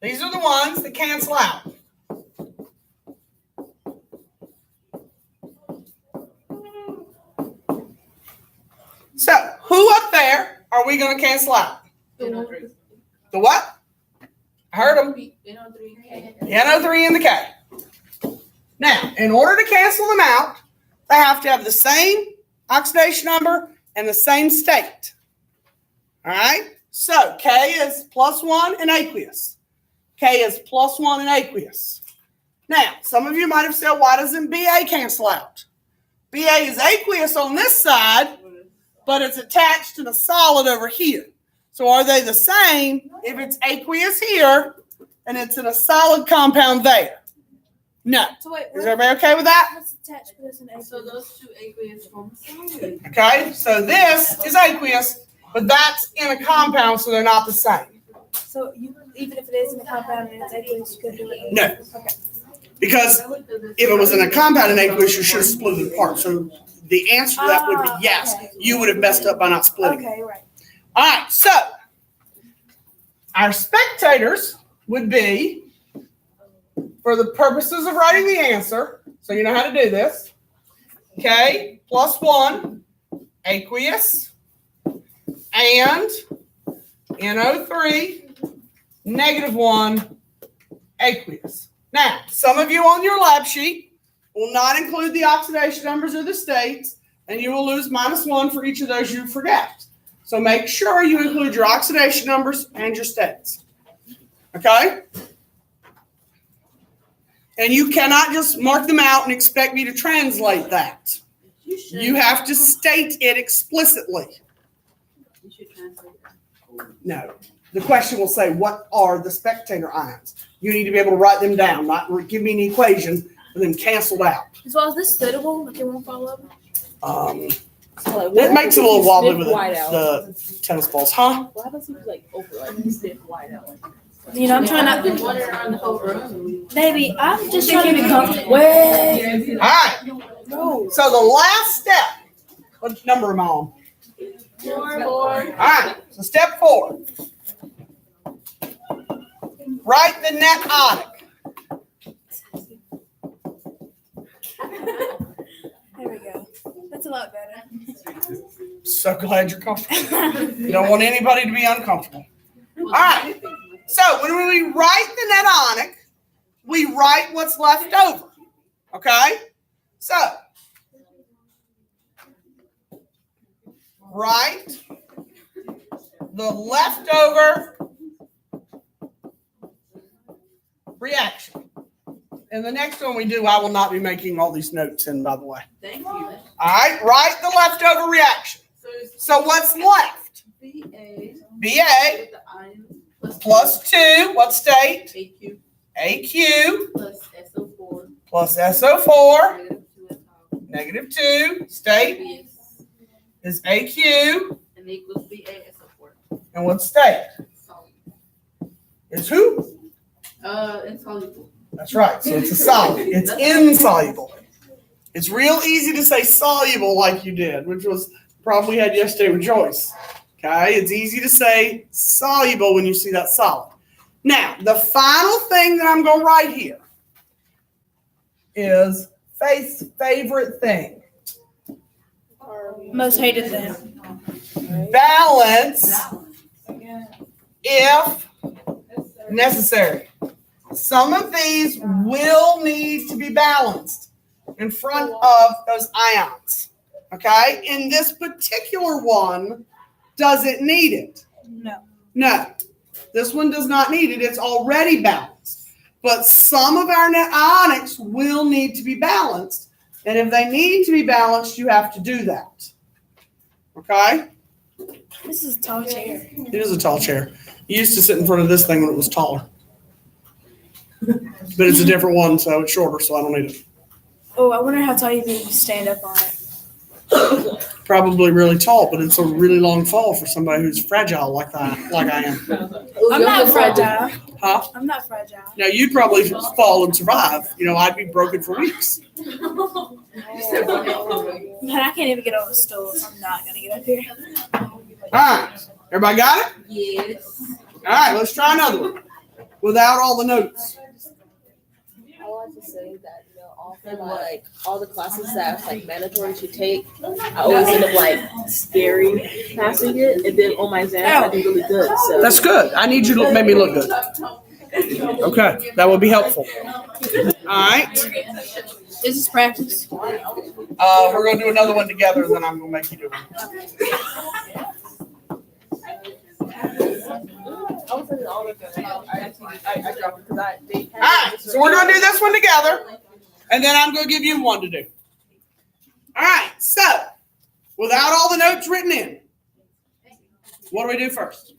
these are the ones that cancel out. So who up there are we going to cancel out? The what? I heard them. The NO3 and the K. Now, in order to cancel them out, they have to have the same oxidation number and the same state. All right? So K is +1 in aqueous. K is +1 in aqueous. Now, some of you might have said, why doesn't Ba cancel out? Ba is aqueous on this side, but it's attached to the solid over here. So are they the same if it's aqueous here and it's in a solid compound there? No. So wait, Is everybody okay with that? what's attached to this and So those two aqueous form solid. Okay, so this is aqueous, but that's in a compound, so they're not the same. So you, even if it is in a compound and it's aqueous, you could do it. No. Okay. Because if it was in a compound in aqueous, you should have split it apart. So the answer to that would be yes. Okay. You would have messed up by not splitting it. Okay, right. All right, so our spectators would be, for the purposes of writing the answer, so you know how to do this, K +1 aqueous and NO3 -1 aqueous. Now, some of you on your lab sheet will not include the oxidation numbers or the states, and you will lose -1 for each of those you forget. So make sure you include your oxidation numbers and your states. Okay? And you cannot just mark them out and expect me to translate that. You have to state it explicitly. You should translate that. No. The question will say, what are the spectator ions? You need to be able to write them down, not give me an equation and then canceled out. As well as this suitable, like it won't fall over. It makes it a little wobbly with Whiteout. the tennis balls, huh? What happens if like over like stiff whiteout like You know, I'm trying not to. water around the whole room? Baby, I'm just trying to be comfortable. Wait. All right. No. So the last step, what number am I on? 4. All right. So step 4. Write the net ionic. There we go. That's a lot better. So glad you're comfortable. You don't want anybody to be uncomfortable. All right. So when we write the net ionic, we write what's left over. Okay? So write the leftover reaction. And the next one we do, I will not be making all these notes in, by the way. Thank you. All right, write the leftover reaction. So what's left? BA. Ba The ion plus 2, what state? AQ AQ plus SO4 plus SO4, negative 2 -2, state Aqueous is AQ, and equals BA SO4. and what state Solid. is who? Insoluble. That's right. So it's a solid. It's insoluble. It's real easy to say soluble like you did, which was the problem we had yesterday with Joyce. Okay, it's easy to say soluble when you see that solid. Now, the final thing that I'm going to write here is Faith's favorite thing. Most hated thing. Balance if necessary. Some of these will need to be balanced in front of those ions. Okay? In this particular one, does it need it? No. No. This one does not need it. It's already balanced. But some of our ionics will need to be balanced. And if they need to be balanced, you have to do that. Okay? This is a tall chair. It is a tall chair. You used to sit in front of this thing when it was taller. But it's a different one, so it's shorter, so I don't need it. Oh, I wonder how tall you think you stand up on it. Probably really tall, but it's a really long fall for somebody who's fragile like I am. I'm not fragile. Huh? I'm not fragile. Now, you'd probably fall and survive. You know, I'd be broken for weeks. Man, I can't even get on the stool, so I'm not gonna get up here. All right. Everybody got it? Yes. All right, let's try another one without all the notes. I want to say that, often all the classes that like mandatory to take, I always end up scary passing it, and then on my exams I do really good. So That's good. I need you to make me look good. Okay, that would be helpful. All right. Is this practice? We're going to do another one together, and then I'm going to make you do one. I was in all of them. I dropped it because they All right, so we're going to do this one together, and then I'm going to give you one to do. All right, so without all the notes written in, what do we do first?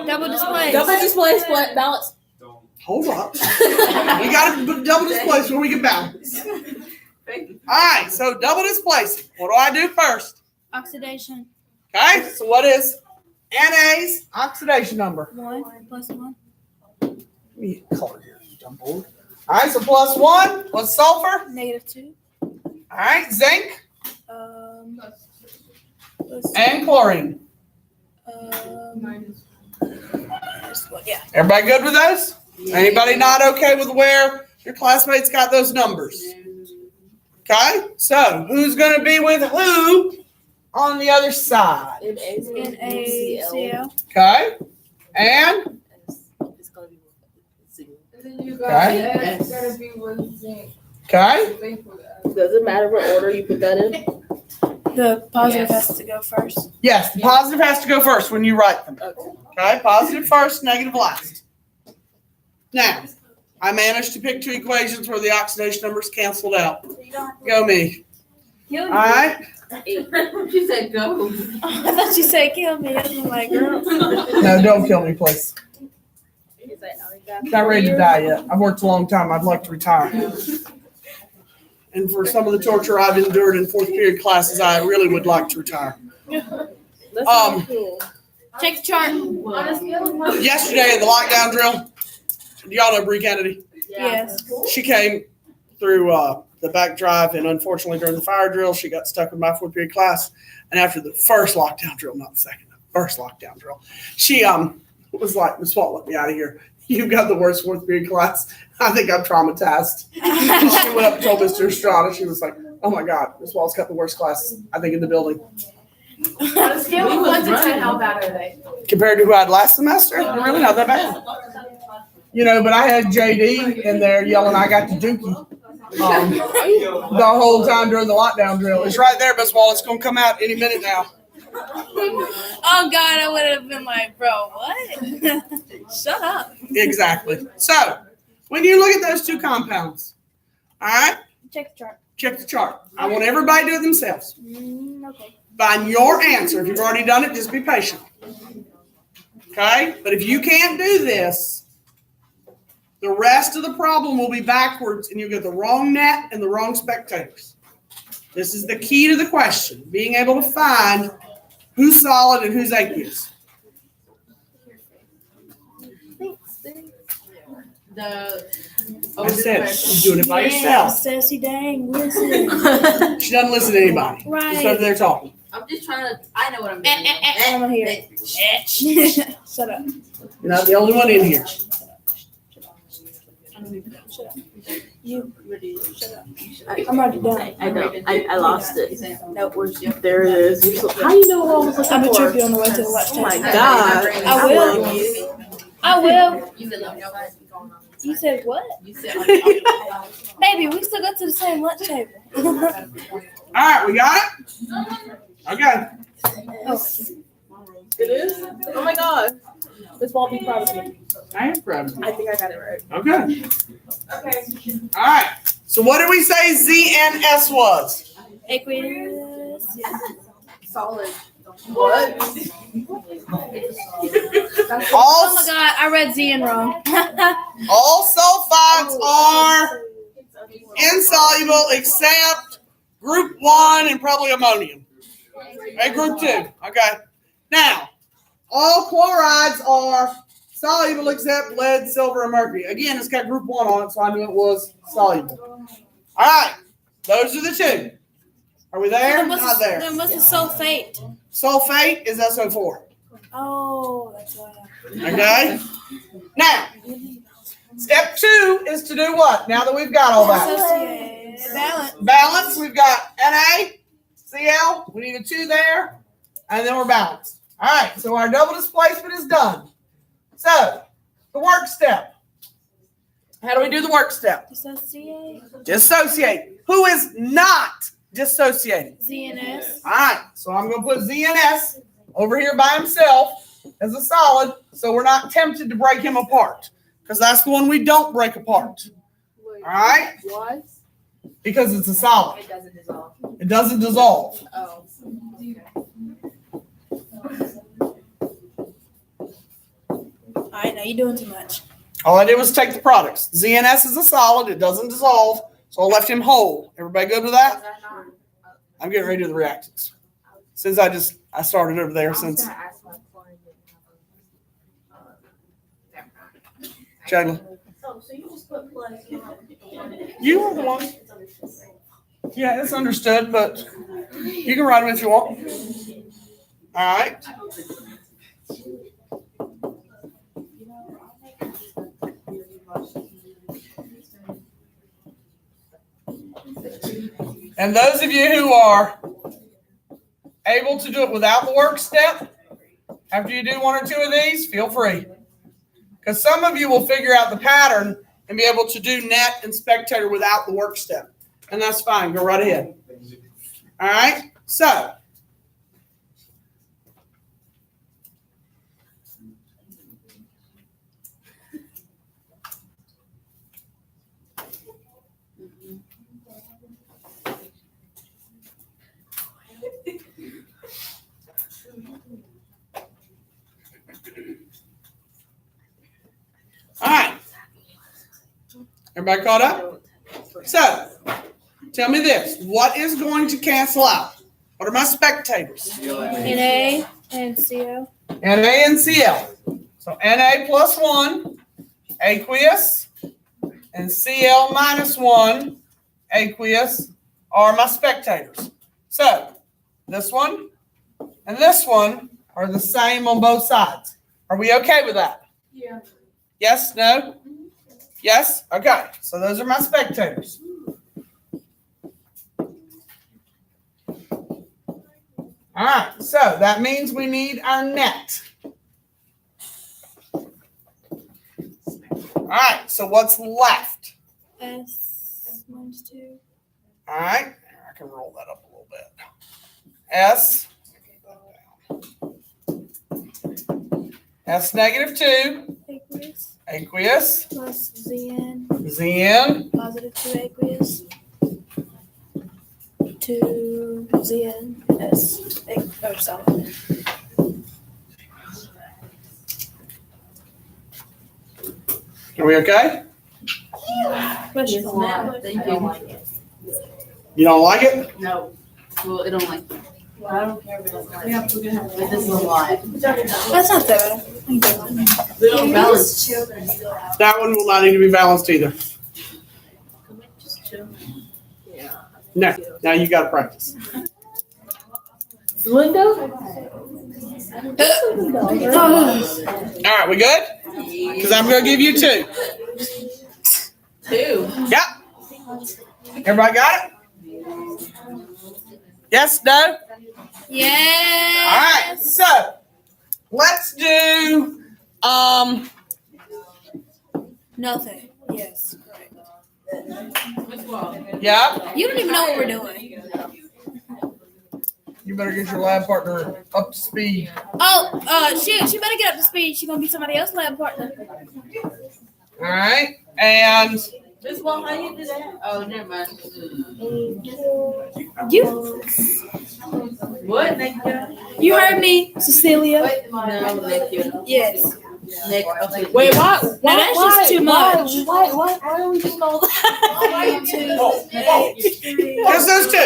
Double display. double display split balance. Hold up. We got to double displace when we get balance. All right, so double displacing. What do I do first? Oxidation. Okay, so what is NA's oxidation number? 1 plus 1. Let me color here, dumb board. All right, so plus 1. What's sulfur? -2. All right, zinc Plus, and chlorine. minus 1. Yeah. Everybody good with those? Anybody not okay with where your classmates got those numbers? Okay, so who's going to be with who on the other side? NaCl. Okay, and It's gonna be zinc. And then you Okay. got, it's gotta be one zinc. okay, Zinc for that. Does it matter what order you put that in? The positive has to go first. yes, the positive has to go first when you write them. Okay. Okay, positive first, negative last. Now, I managed to pick two equations where the oxidation numbers canceled out. Go me. All right. She said go. I thought you said kill me. I was like, girl. No, don't kill me, please. He's like, I ain't got Not ready to die yet. I've worked a long time. I'd like to retire. And for some of the torture I've endured in fourth period classes, I really would like to retire. That's Um, cool. Check the chart. On a scale of 1 to Yesterday in the lockdown drill, do y'all know Bree Kennedy? Yes. She came through the back drive, and unfortunately during the fire drill, she got stuck with my fourth period class. And after the first lockdown drill, not the second, the first lockdown drill, she was like, "Miss Walt, let me out of here. You've got the worst fourth period class. I think I'm traumatized." She went up and told Mr. Estrada. She was like, "Oh my God, Miss Walt's got the worst class, I think, in the building." On a scale of 1 to 10, how bad are they? Compared to who I had last semester, they're really not that bad. You know, but I had JD in there yelling, "I got the dookie." The whole time during the lockdown drill. It's right there, Miss Wall. It's going to come out any minute now. Oh God, I would have been like, bro, what? Shut up. Exactly. So, when you look at those two compounds, all right, Check the chart. check the chart. I want everybody to do it themselves. Okay. Find your answer. If you've already done it, just be patient. Okay? But if you can't do this, the rest of the problem will be backwards, and you'll get the wrong net and the wrong spectators. This is the key to the question, being able to find who's solid and who's aqueous. I said, she's doing it by herself. Sassy dang, listen. She doesn't listen to anybody. Right. Just over there talking. I'm just trying to, I know what I'm doing. I want to hear it. Shut up. You're not the only one in here. Shut up. You. Shut up. I'm already done. I know. I lost it. Nope. There it is. You're so, how you know what I was looking I'm gonna for? trip you on the way to the watch Oh my table. God. I will. love you. I will. You said let me know what's going on. You said what? You said on Baby, we still go to the same lunch table. All right, we got it? Okay. Oh. It is? Oh my God. This won't be proud of me. I am proud of you. I think I got it right. Okay. Okay. All right. So what did we say ZNS was? Aqueous. Solid. What? Oh my God, I read ZN wrong. All sulfides are insoluble except group 1 and probably ammonium. Okay, group 2. Okay. Now, all chlorides are soluble except lead, silver, and mercury. Again, it's got group 1 on it, so I knew it was soluble. All right. Those are the two. Are we there? Not there. Then what's the sulfate? Sulfate is SO4. Oh, that's why. Okay? Now, step 2 is to do what? Now that we've got all that. Associate. Balance. Balance, we've got NaCl. We need a 2 there. And then we're balanced. All right, so our double displacement is done. So, the work step. How do we do the work step? Dissociate. Dissociate. Who is not dissociating? ZNS. All right, so I'm going to put ZNS over here by himself as a solid, so we're not tempted to break him apart, because that's the one we don't break apart. Wait, All right? what? Because it's a solid. It doesn't dissolve. It doesn't dissolve. Oh. All right, now you're doing too much. All I did was take the products. ZNS is a solid. It doesn't dissolve, so I left him whole. Everybody good with that? I'm getting ready to do the reactants. Since I started over there since. Chandler. Oh, so you just put plus. You are the one. Yeah, it's understood, but you can write them if you want. All right. And those of you who are able to do it without the work step, after you do 1 or 2 of these, feel free. Because some of you will figure out the pattern and be able to do net and spectator without the work step. And that's fine. Go right ahead. All right. So. All right. Everybody caught up? So, tell me this. What is going to cancel out? What are my spectators? Na and CO. Na and Cl. So, Na plus 1, aqueous, and Cl minus 1, aqueous, are my spectators. So, this one and this one are the same on both sides. Are we okay with that? Yeah. Yes? No? Yes? Okay. So those are my spectators. All right. So that means we need our net. All right. So what's left? S minus 2. All right. I can roll that up a little bit. S. S negative 2. Aqueous. Aqueous. Plus ZN. Zn. Positive 2 aqueous. 2 ZN. S. Or solid. Are we okay? Question. Thank you. You don't like it? No. Well, it don't like. I don't care if it doesn't like, but this is a lot. That's not that We don't balance. That one will not need to be balanced either. Just chill. No, now you gotta practice. Linda? All right, we good? Because I'm gonna give you 2. 2. Yep. Everybody got it? Yes, no? Yeah. All right, so let's do Nothing. Yes. yeah. You don't even know what we're doing. You better get your lab partner up to speed. Oh, she better get up to speed. She's gonna be somebody else's lab partner. All right, and Miss Wall, how you do that? Oh, never mind. You What, Nick? you heard me, Cecilia. No, Nick. Yes. Nick, okay. Wait, why? Now that's just too much. Why are we doing all that? just those 2.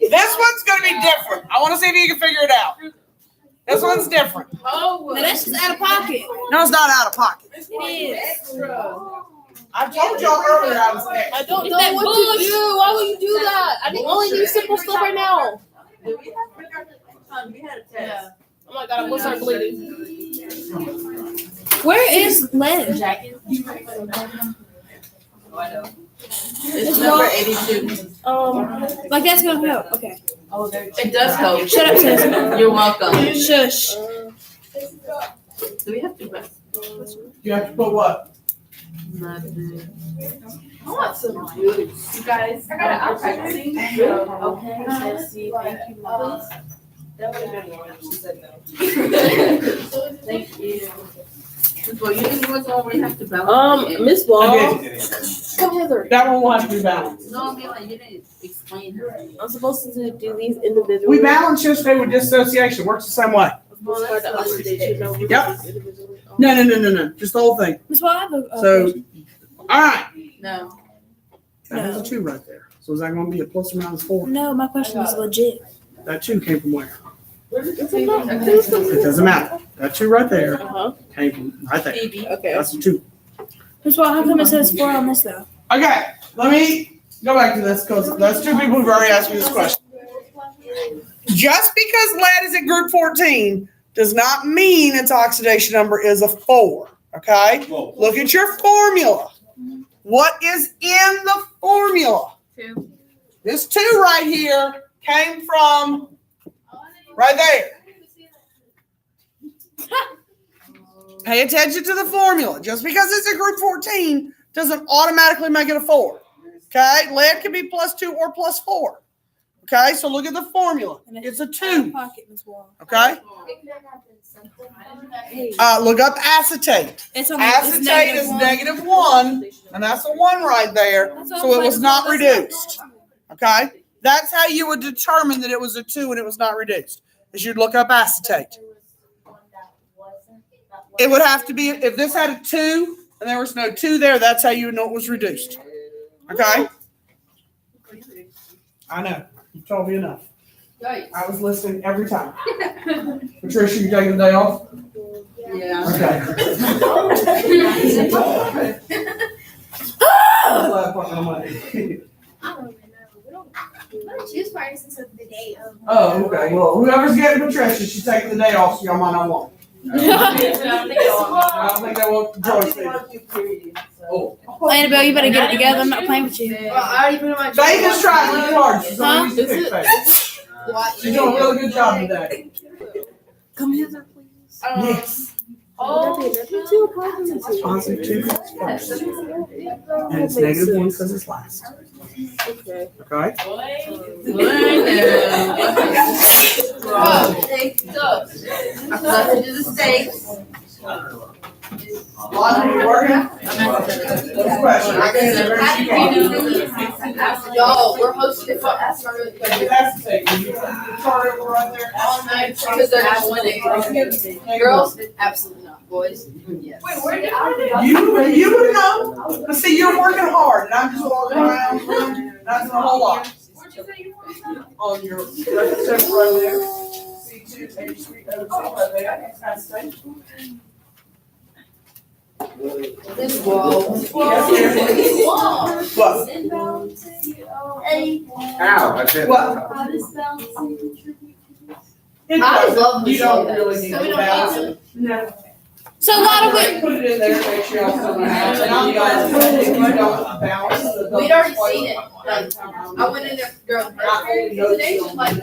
This one's gonna be different. I want to see if you can figure it out. This one's different. Now that's just out of pocket. No, it's not out of pocket. It is. I told y'all earlier I was next. I don't It's know that what bullshit. to do. Why would you do that? I only need simple stuff right now. We had a test. Oh my god, I'm gonna start bleeding. Where is Len? Jacket? It's number 82. Like that's gonna help. Okay. Oh, it does help. Shut up, sis. You're welcome. Shush. Do we have to back? You have to put what? Nothing. I want some juice. You guys, I got out practicing. Okay, let's see. Thank you, Mom. That would have been one. She said no. Thank you. Well, you didn't know where you have to balance. Miss Wall. Okay. Come Heather. That one will have to be balanced. No, I mean like you didn't explain her. I'm supposed to do these individually. We balanced yesterday with dissociation. Works the same way. Well, For the oxidation, no, we do Yep. these individually. No. Just the whole thing. Miss Wall, I have a So, question. all right. No. That has a 2 right there. So is that going to be a plus or minus 4? No, my question is legit. That 2 came from where? Okay. It doesn't matter. That 2 right there Uh-huh. came from right there. Phoebe. Okay. That's the 2. Miss Wall, how come it says 4 on this though? Okay, let me go back to this because that's 2 people who've already asked me this question. Just because lead is at group 14 does not mean its oxidation number is a 4. Okay? Look at your formula. What is in the formula? 2. This 2 right here came from right there. Pay attention to the formula. Just because it's a group 14 doesn't automatically make it a 4. Okay? Lead can be plus 2 or plus 4. Okay? So look at the formula. It's a 2. Pocket, Miss Wall. Okay? Look up acetate. It's on Acetate is -1, and that's a 1 right there. So it was not reduced. Okay? That's how you would determine that it was a 2 and it was not reduced. Is you'd look up acetate. It would have to be, if this had a 2 and there was no 2 there, that's how you would know it was reduced. Okay? I know. You told me enough. I was listening every time. Patricia, you taking the day off? Yeah. Okay. Choose parties instead of the day of. Oh, okay. Well, whoever's getting Patricia, she's taking the day off, so y'all might not want. I don't think I want Joyce either. Oh. Annabelle, you better get it together. I'm not playing with you. Well, I already put in my. Faith is trying really hard. She's Huh? always a big Faith. She's doing a really good job today. Come Heather, please. Yes. Positive 2 first. And it's -1 because it's last. Okay. Okay? I forgot to do the steaks. Lonnie, you working? What's the question? Yo, we're hosting it. That's the thing. You chart over right there. All night because they're not winning. Girls, absolutely not. Boys, yes. Wait, where did You would know. But see, you're working hard, and I'm just walking around, not doing a whole lot. on your representative right there. C2H3O2 right there. Precipitation. What? Ow, I did. What? I love You this. don't really need So we to don't balance need it. No. So a lot of it. Put it in there, make sure y'all fill it out. And I'm guys, if you don't balance the. We'd already seen it. Like, I went in there, girl, today she like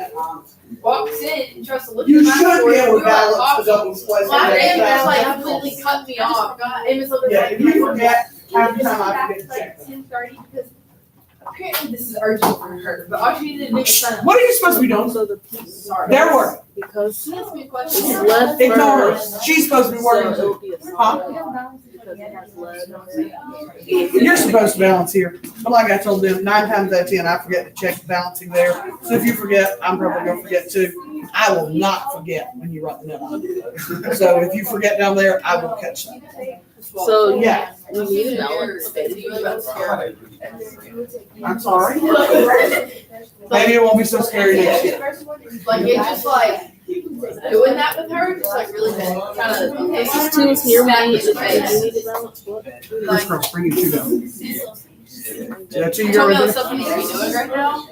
walks in and tries to look at You my should story. be able We to were like, balance the double splice. my name was like completely cut me off. It was looking Yeah, like. if you forget, half the time I forget to check. 10:30 because apparently this is urgent for her, but all she needed to do was sign up. What are you supposed to be doing? Also the piece, Sorry. Their work. because She asked me a it's question. lead Ignore her. first, She's supposed to be so working it'll too. be a Huh? solid because it has lead on it. You're supposed to balance here. But like I told them, 9 times out of 10, I forget to check the balancing there. So if you forget, I'm probably gonna forget too. I will not forget when you write the note. So if you forget down there, I will catch that. So Yeah. we need a balance. I'm sorry. Maybe it won't be so scary next year. Like it just like doing that with her, just like really kind of okay. This two is here, Smack we me need in the to face. balance. What? Like, Girl's bringing you down. That's you tell me got what something needs to be doing right now.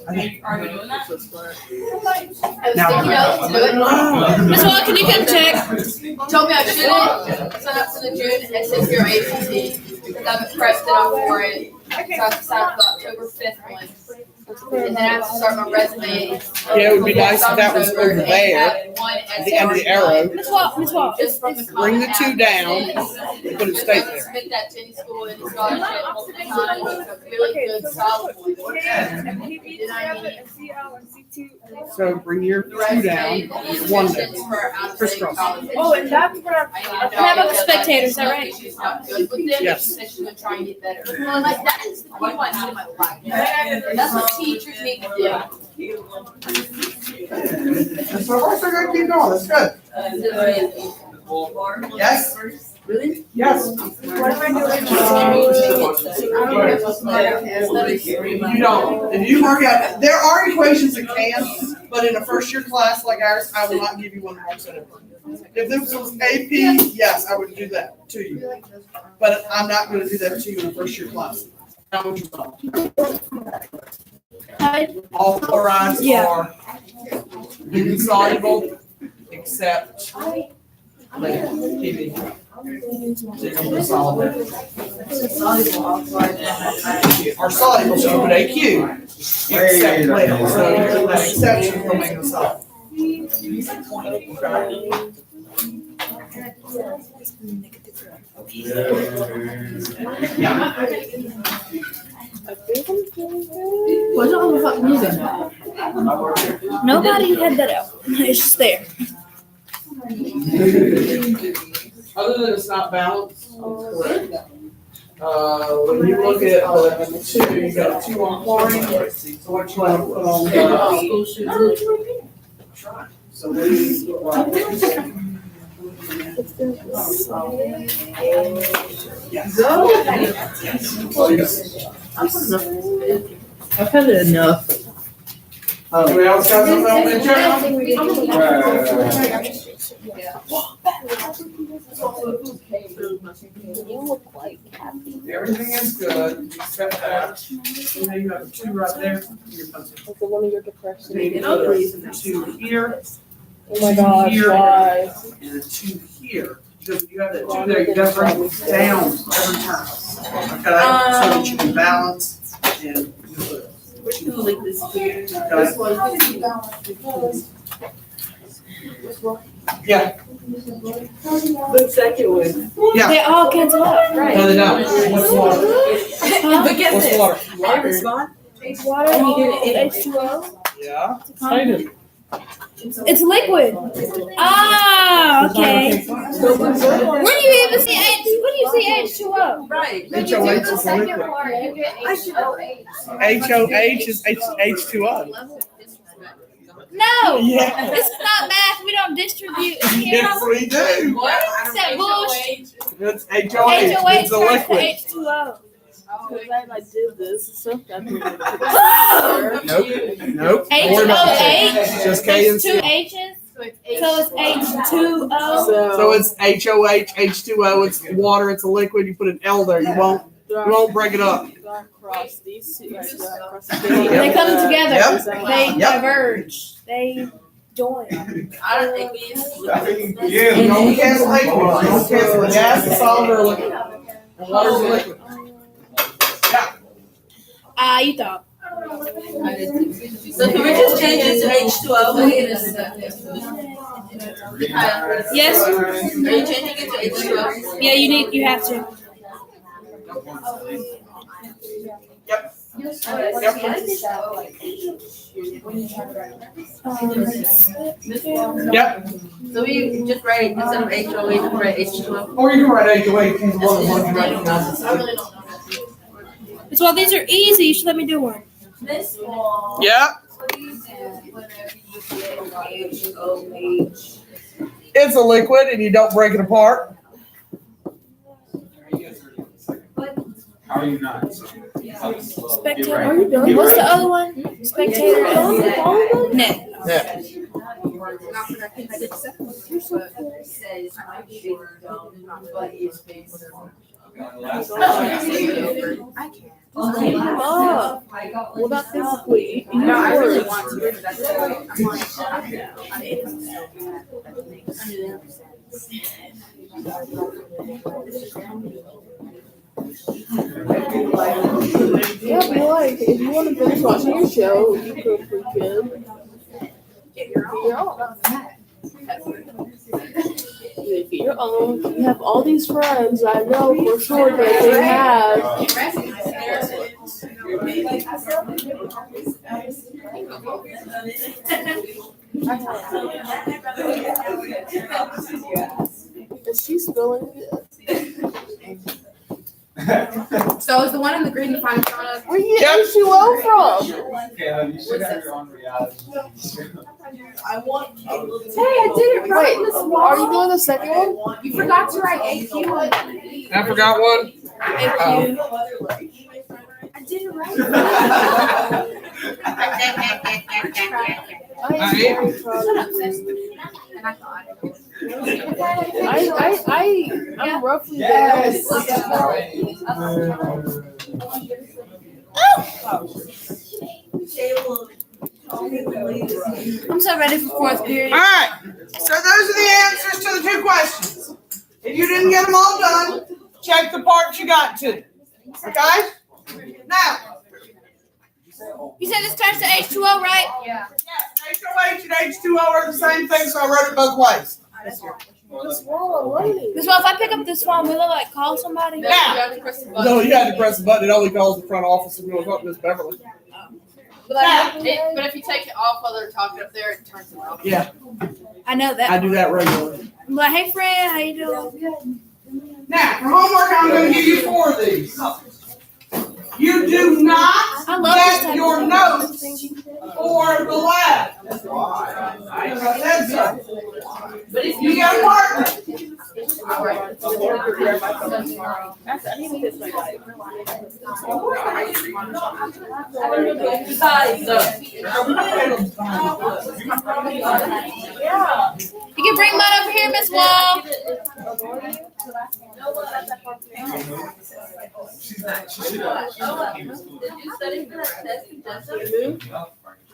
I was thinking of to do it. Miss Wall, can you come check? Told me I shouldn't sign up for the June SSR ACT because I haven't pressed it off for it. So I have to sign up for the October 5th one. And then I have to start my resume. Yeah, it would be nice if that was over there, at the end of the arrow. Miss Wall. Just from the Bring the two down, and and put it straight there. submit that to any school and scholarship multiple times. It's a really good solid one. Then I need So bring your the two resume, down, and your one submissions down. for out of Crisscross. state colleges. Oh, and that's where I need How about the spectators, is that right? She's not good with them, Yes. she said she's gonna try and get better. Like, that is the people I need in my life. That's what teachers need to do. And so far, so good, keep going, that's good. Yes? Really? Yes. You don't. If you work out, there are equations that can, but in a first year class like ours, I will not give you one mark set. If this was AP, yes, I would do that to you. But I'm not gonna do that to you in a first year class. Not what you want. All chlorides are insoluble except lead, PV. Are soluble, so you put AQ, except lead, so that exception will make it soluble. What's all the fuck moving? Nobody had that out. It's just there. Other than it's not balanced, correct. When you look at the two, you got 2 on chlorine, so what you want to put on so these look like. Yes. I've had it enough. Anybody else got something on the agenda? You look like happy. Everything is good, except that, you know, you have a 2 right there. Your pencil. Like the one of your depression. Then you put a 2 here, Oh my gosh, Here. why? and a 2 here. Because if you have that 2 there, you gotta bring it down every time. Okay, so that you can balance and. Which one like this here? Okay. Yeah, The second one. yeah. They all cancel out, right? No, they don't. What's water? But get What's this. water? I respond. Water, H2O. Yeah. It's liquid. Ah, okay. Where do you even see H? Where do you see H2O? Right. HOH is a liquid. HOH is H2O. No. Yeah. This is not math. We don't distribute in here. Yes, we do. It's that bullshit. It's HOH. It's a HOH turns to liquid. H2O. Because I like did this and stuff. That Nope. Don't worry about the T. Just K and C. Two H's. So it's H2O. So it's HOH, H2O. It's water. It's a liquid. You put an L there. You won't break it up. Cross these two. Like, cross They come together. Yep. They Yep. diverge. They join. I don't think we You don't cancel liquid. You don't cancel the gas, the solid, or liquid. And water's a liquid. You thought. So can we just change it to H2O? Yes. Are you changing it to H2O? Yeah, you have to. Yep. So we just write instead of HOH, we write H2O. Or you can write HOH. Use one of the ones you recognize. I really don't know. Well, these are easy. You should let me do one. Yeah. It's a liquid and you don't break it apart. How are you not? Spectator. What's the other one? Spectator. Net. Yeah. What about physically? You really want to. Yeah, but like, if you want to finish watching your show, you could freaking get your own. You get your own. You have all these friends. I know for sure that they have. Is she spilling it? So is the one in the green the final product? Where you get H2O from? Caleb, you should have your own reality. I want. Hey, I did it right. Wait, are you doing the second one? You forgot to write AQ. I forgot one. AQ. I did it right. I'm roughly there. I'm so ready for fourth period. All right. So those are the answers to the two questions. If you didn't get them all done, check the parts you got to. Okay? Now. You said this turns to H2O, right? Yeah. Yes, HOH and H2O are the same thing, so I wrote it both ways. This one, if I pick up this phone, will it like call somebody? You have to press the button. No, you had to press the button. It only calls the front office and goes up to Miss Beverly. But if you take it off while they're talking up there, it turns it off. Yeah, I know that. I do that regularly. I'm like, hey friend, how you doing? Now, for homework, I'm going to give you 4 of these. You do not I love this get type your of notes for the lab. I said so. But if You got a partner. You can bring mine over here, Miss Wall.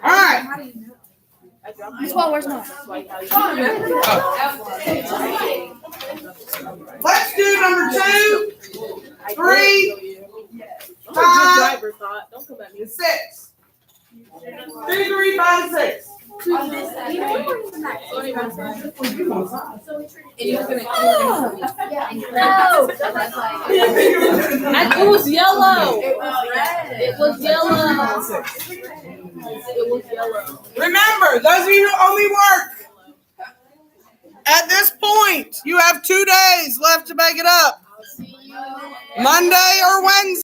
All right. Miss Wall, where's mine? Let's do number 2, 3, 5, Don't come at me. 6. 2, 3, 5, 6. It was yellow. It was yellow. It was yellow. Remember, those of you who only work at this point, you have 2 days left to make it up. Monday or Wednesday.